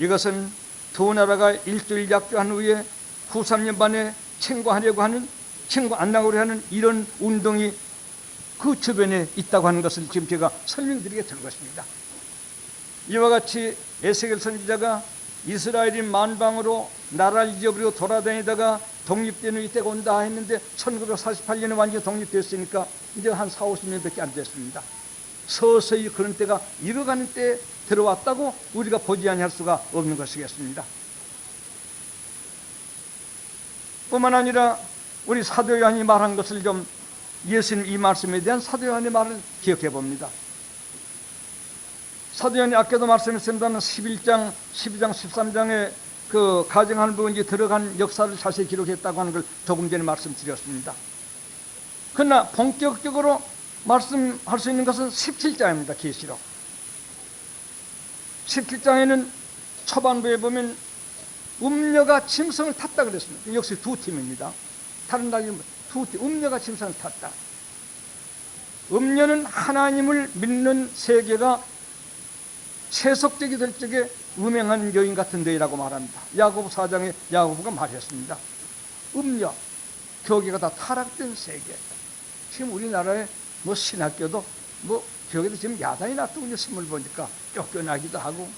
이것은 두 나라가 일주일 약조한 후에 후 3년 반에 청구하려고 하는, 청구 안 나오려 하는 이런 운동이 그 주변에 있다고 하는 것을 지금 제가 설명드리게 될 것입니다. 이와 같이 에스겔 선지자가 이스라엘이 만방으로 나라를 잊어버리고 돌아다니다가 독립되는 이때가 온다 했는데 1948년에 완전히 독립됐으니까 이제 한 4, 50년밖에 안 됐습니다. 서서히 그런 때가 이뤄가는 때에 들어왔다고 우리가 보지 아니할 수가 없는 것이겠습니다. 뿐만 아니라 우리 사도 요한이 말한 것을 좀, 예수님 이 말씀에 대한 사도 요한의 말을 기억해 봅니다. 사도 요한이 아까도 말씀했습니다만 11장, 12장, 13장에 그 가정하는 부분이 들어간 역사를 자세히 기록했다고 하는 걸 조금 전에 말씀드렸습니다. 그러나 본격적으로 말씀할 수 있는 것은 17장입니다. 계시록 17장에는 초반부에 보면 음녀가 짐승을 탔다 그랬습니다. 역시 두 팀입니다. 다른 나라는 두 팀, 음녀가 짐승을 탔다. 음녀는 하나님을 믿는 세계가 세속적이 될 적에 음행한 여인 같은 데이라고 말합니다. 야고보 4장에 야고보가 말했습니다. 음녀, 교계가 다 타락된 세계. 지금 우리나라에 뭐 신학교도 뭐 교계도 지금 야단이 났더군요. 신문 보니까 쫓겨나기도 하고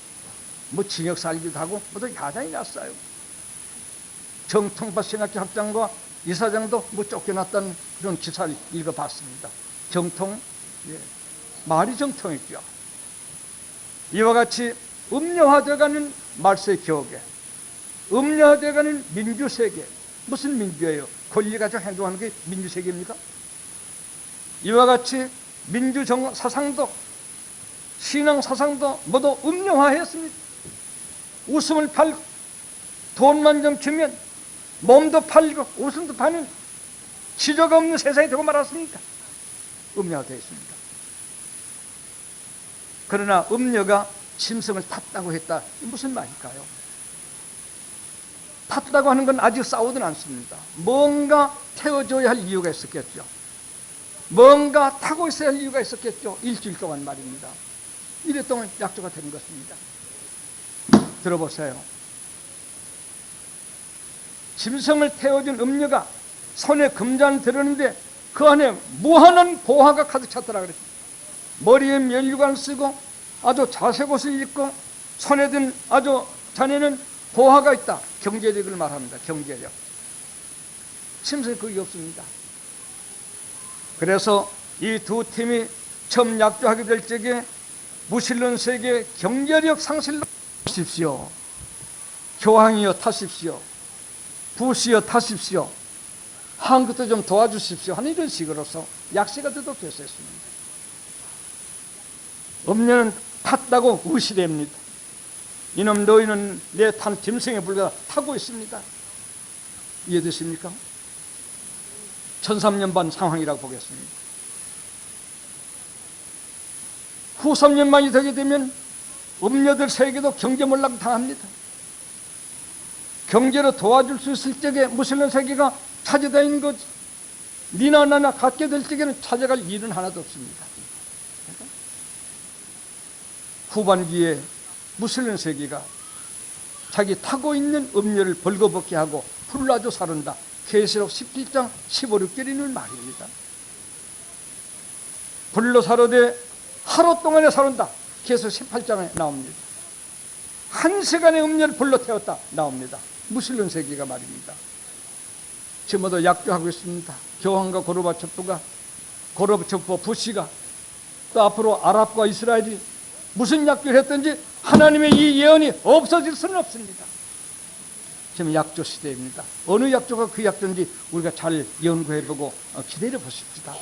뭐 징역 살기도 하고 모두 야단이 났어요. 정통파 신학교 학장과 이사장도 뭐 쫓겨났다는 그런 기사를 읽어봤습니다. 정통, 예, 말이 정통이죠. 이와 같이 음녀화되어가는 말세 교계, 음녀화되어가는 민주세계. 무슨 민주예요? 권리 가지고 행동하는 게 민주세계입니까? 이와 같이 민주사상도 신앙사상도 모두 음녀화했습니다. 웃음을 팔고 돈만 좀 주면 몸도 팔리고 웃음도 파는 지저가 없는 세상이 되고 말았습니다. 음녀화되어 있습니다. 그러나 음녀가 짐승을 탔다고 했다. 무슨 말일까요? 탔다고 하는 건 아직 싸우진 않습니다. 뭔가 태워줘야 할 이유가 있었겠죠. 뭔가 타고 있어야 할 이유가 있었겠죠. 일주일 동안 말입니다. 이래 동안 약조가 되는 것입니다. 들어보세요. 짐승을 태워준 음녀가 손에 금잔을 들었는데 그 안에 무한한 보화가 가득 찼더라 그랬습니다. 머리에 면류관을 쓰고 아주 자색 옷을 입고 손에 든 아주 자네는 보화가 있다. 경제력을 말합니다. 경제력. 짐승이 그게 없습니다. 그래서 이 두 팀이 처음 약조하게 될 적에 무신론 세계 경제력 상실로 타십시오. 교황이여 타십시오. 부시여 타십시오. 한국도 좀 도와주십시오 하는 이런 식으로서 약세가 되도록했습니다. 음녀는 탔다고 의시됩니다. 이놈 너희는 내 탄 짐승에 불과 타고 있습니다. 이해되십니까? 1003년 반 상황이라고 보겠습니다. 후 3년 만이 되게 되면 음녀들 세계도 경제몰락 당합니다. 경제로 도와줄 수 있을 적에 무슬림 세계가 찾아다니는 것, 니나 나나 갖게 될 적에는 찾아갈 일은 하나도 없습니다. 후반기에 무슬림 세계가 자기 타고 있는 음녀를 벌거벗게 하고 풀라줘 사른다. 계시록 17장 15, 16절에 있는 말입니다. 불로 사르되 하루 동안에 사른다. 계시록 18장에 나옵니다. 한 시간에 음녀를 불로 태웠다 나옵니다. 무슬림 세계가 말입니다. 지금도 약조하고 있습니다. 교황과 고르바초프가, 고르바초프 부시가, 또 앞으로 아랍과 이스라엘이 무슨 약조를 했든지 하나님의 이 예언이 없어질 수는 없습니다. 지금 약조 시대입니다. 어느 약조가 그 약조인지 우리가 잘 연구해보고 기다려 보십시다.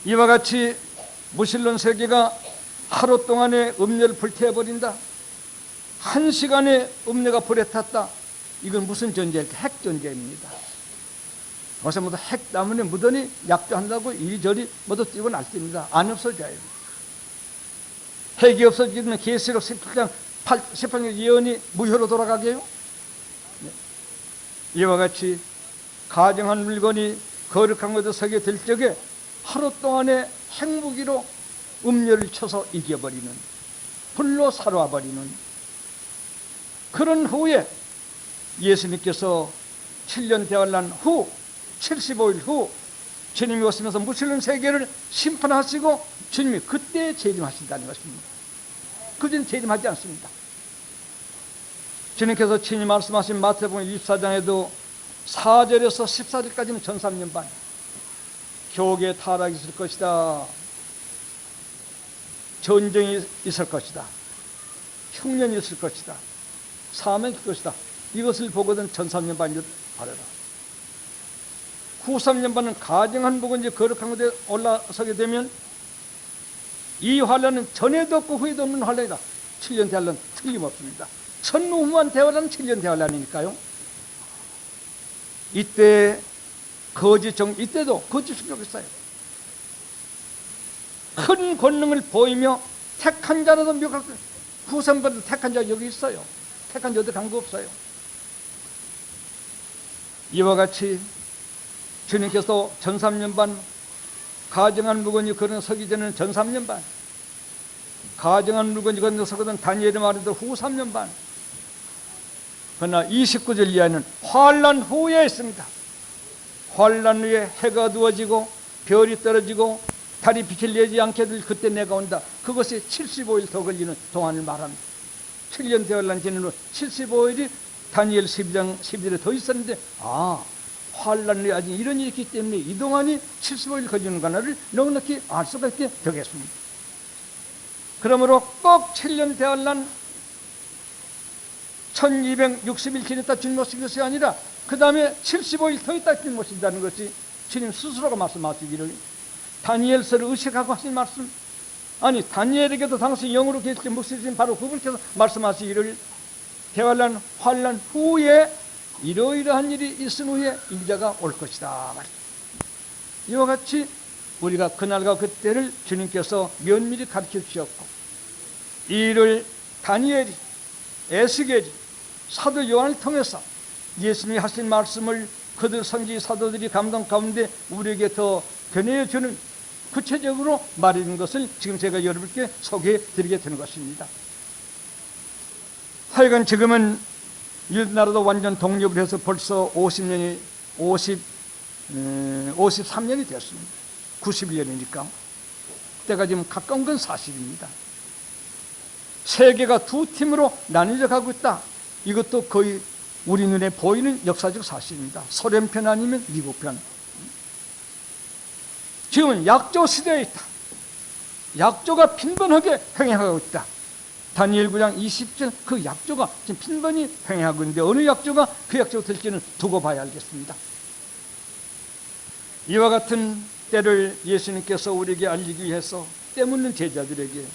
이와 같이 무신론 세계가 하루 동안에 음료를 불태워버린다. 1시간에 음료가 불에 탔다. 이건 무슨 존재일까? 핵 존재입니다. 어서 모두 핵 때문에 무더니 약조한다고 이리저리 모두 뛰고 날뛰입니다. 안 없어져요. 핵이 없어지면 계시록 17장 18절 예언이 무효로 돌아가게요. 네. 이와 같이 가정한 물건이 거룩한 것에 서게 될 적에 하루 동안에 핵무기로 음료를 쳐서 이겨버리는, 불로 사로와버리는 그런 후에 예수님께서 7년 대환란 후 75일 후 주님이 오시면서 무신론 세계를 심판하시고 주님이 그때 재림하신다는 것입니다. 그전 재림하지 않습니다. 주님께서 친히 말씀하신 마태복음 24장에도 4절에서 14절까지는 전삼년 반 교계에 타락이 있을 것이다. 전쟁이 있을 것이다. 흉년이 있을 것이다. 사망이 있을 것이다. 이것을 보거든 전삼년 반을 바라라. 후 3년 반은 가정한 복은 이제 거룩한 곳에 올라서게 되면 이 환란은 전에도 없고 후에도 없는 환란이다. 7년 대환란 틀림없습니다. 천무후무한 대환란은 7년 대환란이니까요. 이때 이때도 거짓 종교가 있어요. 큰 권능을 보이며 택한 자라도 미혹할 수, 후삼반도 택한 자 여기 있어요. 택한 자 어디 간 거 없어요. 이와 같이 주님께서 전 3년 반 가정한 물건이 그런 서기 전에는 전 3년 반, 가정한 물건이 그런 서거든 다니엘의 말에도 후 3년 반. 그러나 29절 이하에는 환란 후에 있습니다. 환란 후에 해가 어두워지고 별이 떨어지고 달이 빛을 내지 않게 될 그때 내가 온다. 그것이 75일 더 걸리는 동안을 말합니다. 7년 대환란 지난 후 75일이 다니엘 12장 12절에 더 있었는데 환란 후에 아직 이런 일이 있기 때문에 이 동안이 75일 걸리는구나를 넉넉히 알 수가 있게 되겠습니다. 그러므로 꼭 7년 대환란 1260일 지냈다 주님 오신 것이 아니라 그 다음에 75일 더 있다 주님 오신다는 것이 주님 스스로가 말씀하시기를, 다니엘서를 의식하고 하신 말씀, 아니 다니엘에게도 당시 영으로 계실 때 목사님 바로 그분께서 말씀하시기를 대환란 환란 후에 이러이러한 일이 있은 후에 인자가 올 것이다. 이와 같이 우리가 그날과 그때를 주님께서 면밀히 가르쳐 주셨고, 이 일을 다니엘이, 에스겔이, 사도 요한을 통해서 예수님이 하신 말씀을 그들 선지 사도들이 감동 가운데 우리에게 더 변해 주는 구체적으로 말해준 것을 지금 제가 여러분께 소개해 드리게 되는 것입니다. 하여간 지금은 우리나라도 완전 독립을 해서 벌써 53년이 됐습니다. 91년이니까 때가 지금 가까운 건 사실입니다. 세계가 두 팀으로 나뉘어 가고 있다. 이것도 거의 우리 눈에 보이는 역사적 사실입니다. 소련편 아니면 미국편. 지금은 약조 시대에 있다. 약조가 빈번하게 행해하고 있다. 다니엘 9장 20절 그 약조가 지금 빈번히 행해하고 있는데 어느 약조가 그 약조가 될지는 두고 봐야 알겠습니다. 이와 같은 때를 예수님께서 우리에게 알리기 위해서 때 묻는 제자들에게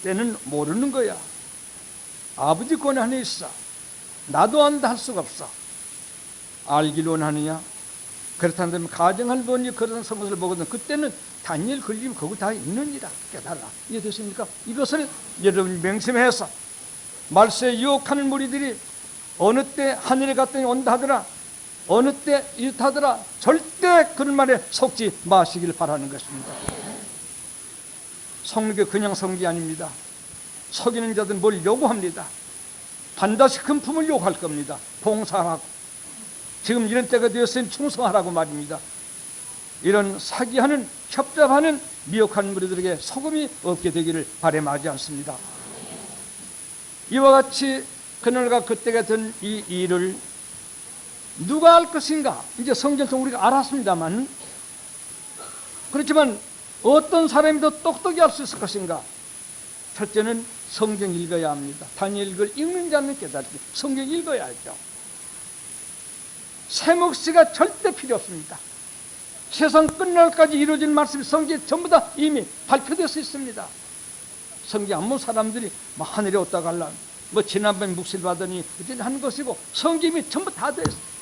때는 모르는 거야. 아버지 권에 안에 있어. 나도 안다 할 수가 없어. 알기를 원하느냐? 그렇다면 가정할 번이 그런 성것을 보거든 그때는 다니엘 걸리면 거기 다 있느니라. 깨달아. 이해되십니까? 이것을 여러분 명심해서 말세에 유혹하는 무리들이 어느 때 하늘에 갔더니 온다 하더라, 어느 때 이렇다더라, 절대 그런 말에 속지 마시기를 바라는 것입니다. 속는 그냥 속는 게 아닙니다. 속이는 자들은 뭘 요구합니다. 반드시 큰 품을 요구할 겁니다. 봉사하고 지금 이런 때가 되었으니 충성하라고 말입니다. 이런 사기하는 협잡하는 미혹한 무리들에게 속음이 없게 되기를 바람하지 않습니다. 이와 같이 그날과 그때가 된 이 일을 누가 알 것인가? 이제 성경에서 우리가 알았습니다만, 그렇지만 어떤 사람이 더 똑똑히 할 수 있을 것인가? 첫째는 성경 읽어야 합니다. 다니엘을 읽는 자는 깨닫지. 성경 읽어야 하죠. 새목시가 절대 필요 없습니다. 세상 끝날까지 이루어질 말씀이 성경에 전부 다 이미 발표될 수 있습니다. 성경 안 본 사람들이 하늘에 어디다 갈라, 지난번에 묵실 받으니 하는 것이고, 성경이 전부 다 돼 있어요.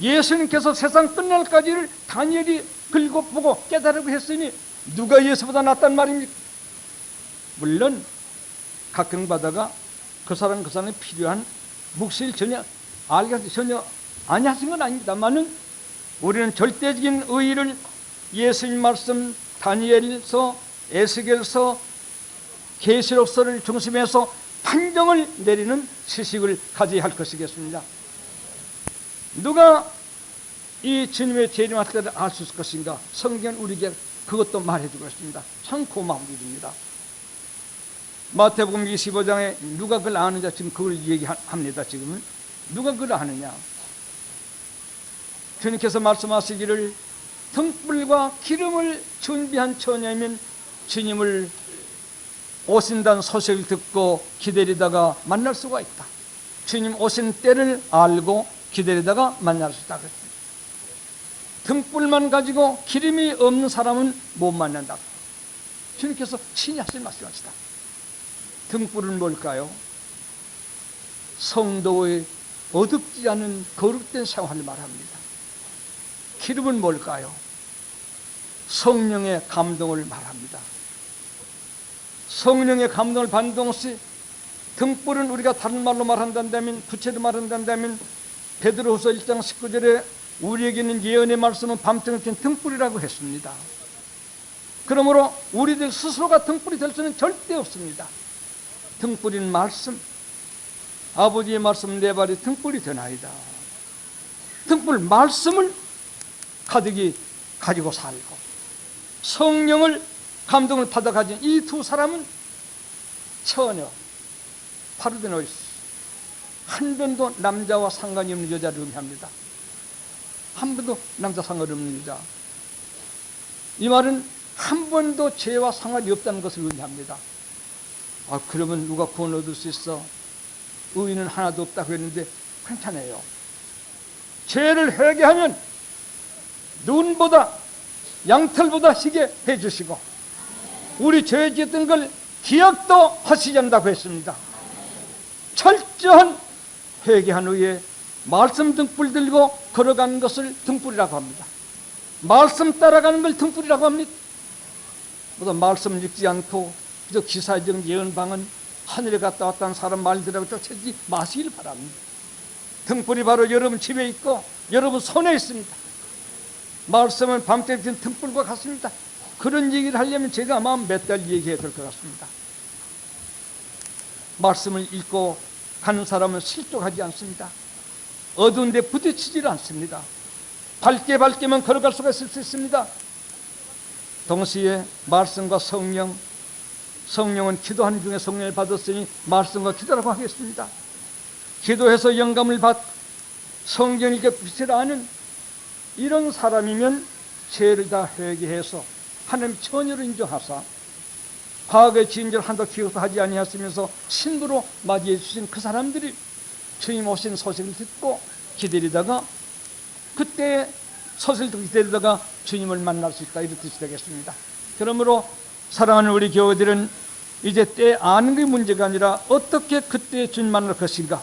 예수님께서 세상 끝날까지를 다니엘이 긁어보고 깨달으고 했으니 누가 예수보다 낫단 말입니까? 물론 각경받아가 그 사람이 필요한 묵실 전혀 알겠지, 전혀 아니하신 건 아닙니다만은 우리는 절대적인 의의를 예수님 말씀, 다니엘서, 에스겔서, 계시록서를 중심해서 판정을 내리는 지식을 가져야 할 것이겠습니다. 누가 이 주님의 재림할 때를 알 수 있을 것인가? 성경은 우리에게 그것도 말해주고 있습니다. 참 고마운 일입니다. 마태복음 25장에 누가 그걸 아느냐, 지금 그걸 얘기합니다. 지금은 누가 그걸 아느냐? 주님께서 말씀하시기를 등불과 기름을 준비한 처녀이면 주님을 오신다는 소식을 듣고 기다리다가 만날 수가 있다. 주님 오신 때를 알고 기다리다가 만날 수 있다 그랬습니다. 등불만 가지고 기름이 없는 사람은 못 만난다. 주님께서 친히 하신 말씀이시다. 등불은 뭘까요? 성도의 어둡지 않은 거룩된 생활을 말합니다. 기름은 뭘까요? 성령의 감동을 말합니다. 성령의 감동을 받는 동시 등불은 우리가 다른 말로 말한다면, 구체로 말한다면 베드로후서 1장 19절에 우리에게는 예언의 말씀은 밤중에 핀 등불이라고 했습니다. 그러므로 우리들 스스로가 등불이 될 수는 절대 없습니다. 등불인 말씀, 아버지의 말씀 내 발이 등불이 되나이다. 등불 말씀을 가득히 가지고 살고 성령을 감동을 받아 가진 이 두 사람은 처녀 파르데노이스, 한 번도 남자와 상관이 없는 여자를 의미합니다. 한 번도 남자 상관이 없는 여자. 이 말은 한 번도 죄와 상관이 없다는 것을 의미합니다. 그러면 누가 구원 얻을 수 있어? 의인은 하나도 없다고 했는데 괜찮아요. 죄를 회개하면 눈보다 양털보다 희게 해주시고 우리 죄 짓던 걸 기억도 하시지 않는다고 했습니다. 철저한 회개한 후에 말씀 등불 들고 걸어가는 것을 등불이라고 합니다. 말씀 따라가는 걸 등불이라고 합니다. 모두 말씀 읽지 않고 그저 기사적 예언방은 하늘에 갔다 왔다는 사람 말들하고 쫓아지 마시길 바랍니다. 등불이 바로 여러분 집에 있고 여러분 손에 있습니다. 말씀은 밤때 든 등불과 같습니다. 그런 얘기를 하려면 제가 아마 몇 달 얘기해야 될 것 같습니다. 말씀을 읽고 가는 사람은 실족하지 않습니다. 어두운 데 부딪히질 않습니다. 밝게만 걸어갈 수가 있을 수 있습니다. 동시에 말씀과 성령은 기도하는 중에 성령을 받았으니 말씀과 기도라고 하겠습니다. 기도해서 영감을 받 성경 읽게 빛을 아는 이런 사람이면 죄를 다 회개해서 하나님 처녀로 인정하사 과거의 지은 한도 기억도 하지 아니하시면서 신부로 맞이해 주신 그 사람들이 주님 오신 소식을 듣고 기다리다가 그때 소식을 듣고 기다리다가 주님을 만날 수 있다, 이런 뜻이 되겠습니다. 그러므로 사랑하는 우리 교우들은 이제 때 아는 게 문제가 아니라 어떻게 그때 주님 만날 것인가,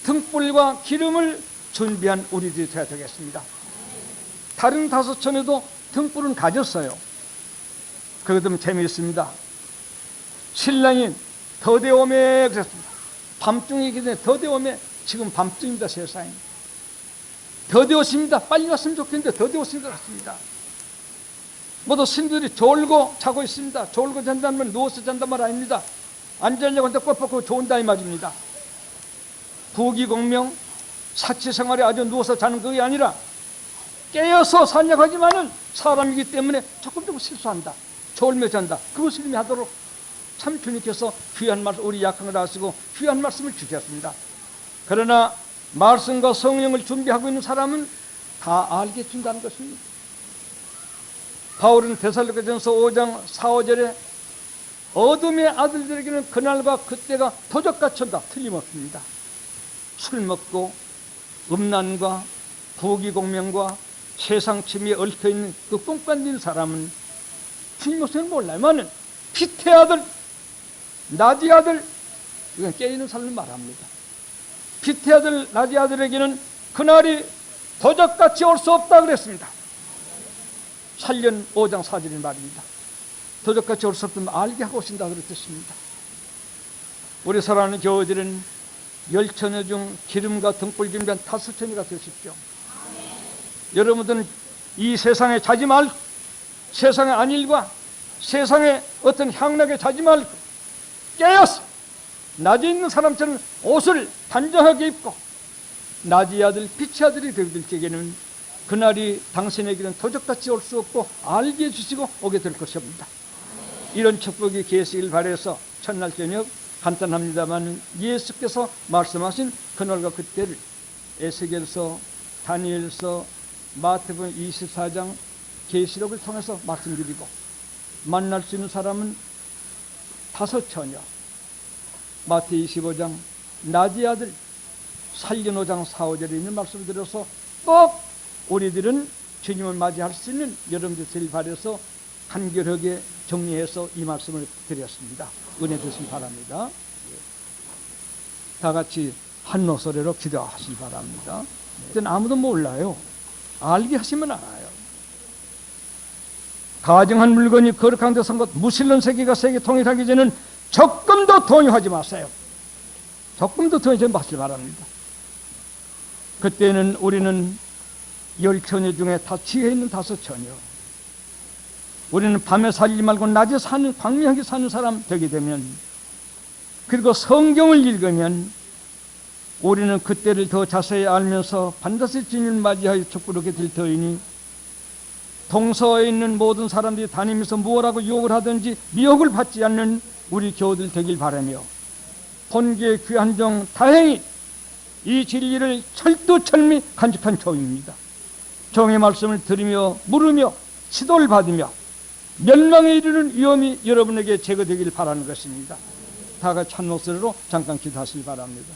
등불과 기름을 준비한 우리들이 되어야 되겠습니다. 다른 다섯촌에도 등불은 가졌어요. 그것도 재미있습니다. 신랑이 더대오매 그랬습니다. 밤중이기 때문에 더대오매, 지금 밤중입니다. 세상에 더대오십니다. 빨리 왔으면 좋겠는데 더대오신 것 같습니다. 모두 신들이 졸고 자고 있습니다. 졸고 잔다면 누워서 잔단 말 아닙니다. 안 자려고 하는데 꼴 뽑고 좋은다 이 말입니다. 부귀공명 사치생활에 아주 누워서 자는 그게 아니라 깨어서 살려고 하지만은 사람이기 때문에 조금 실수한다, 졸며 잔다, 그것을 의미하도록 참 주님께서 귀한 말씀, 우리 약한 걸 아시고 귀한 말씀을 주셨습니다. 그러나 말씀과 성령을 준비하고 있는 사람은 다 알게 준다는 것입니다. 바울은 데살로니가전서 5장 4, 5절에 어둠의 아들들에게는 그날과 그때가 도적같이 온다. 틀림없습니다. 술 먹고 음란과 부귀공명과 세상 침에 얽혀있는 그 꽁간진 사람은 주님 목소리는 몰라야만은 피태 아들, 나디 아들, 이건 깨있는 사람을 말합니다. 피태 아들, 나디 아들에게는 그날이 도적같이 올 수 없다 그랬습니다. 살련 5장 4절의 말입니다. 도적같이 올 수 없으면 알게 하고 오신다 그랬습니다. 우리 사랑하는 교우들은 열처녀 중 기름과 등불 준비한 5처녀가 되십시오. 여러분들은 이 세상에 자지 말고, 세상의 안일과 세상의 어떤 향락에 자지 말고 깨어서 낮에 있는 사람처럼 옷을 단정하게 입고 낮의 아들, 빛의 아들이 되실 적에는 그날이 당신에게는 도적같이 올 수 없고 알게 해주시고 오게 될 것입니다. 이런 축복이 계시길 바라서 첫날 저녁 간단합니다만 예수께서 말씀하신 그날과 그때를 에스겔서, 다니엘서, 마태복음 24장, 계시록을 통해서 말씀드리고 만날 수 있는 사람은 5처녀, 마태 25장 나디 아들, 살련 5장 4, 5절에 있는 말씀을 들어서 꼭 우리들은 주님을 맞이할 수 있는 여러분들 제일 바라서 간결하게 정리해서 이 말씀을 드렸습니다. 은혜 주시기 바랍니다. 다 같이 한 목소리로 기도하시기 바랍니다. 그때는 아무도 몰라요. 알게 하시면 알아요. 가정한 물건이 거룩한 데 선 것, 무신론 세계가 세계 통일하기 전에는 조금도 동요하지 마세요. 조금도 동요하지 마시기 바랍니다. 그때는 우리는 10처녀 중에 다 지혜 있는 5처녀, 우리는 밤에 살지 말고 낮에 사는, 광명하게 사는 사람 되게 되면, 그리고 성경을 읽으면 우리는 그때를 더 자세히 알면서 반드시 주님을 맞이하여 축복하게 될 터이니, 동서에 있는 모든 사람들이 다니면서 무엇하고 유혹을 하든지 미혹을 받지 않는 우리 교우들 되길 바라며, 본교의 귀한 종 다행히 이 진리를 철두철미 간직한 종입니다. 종의 말씀을 들으며 물으며 지도를 받으며 멸망에 이르는 위험이 여러분에게 제거되길 바라는 것입니다. 다 같이 한 목소리로 잠깐 기도하시기 바랍니다.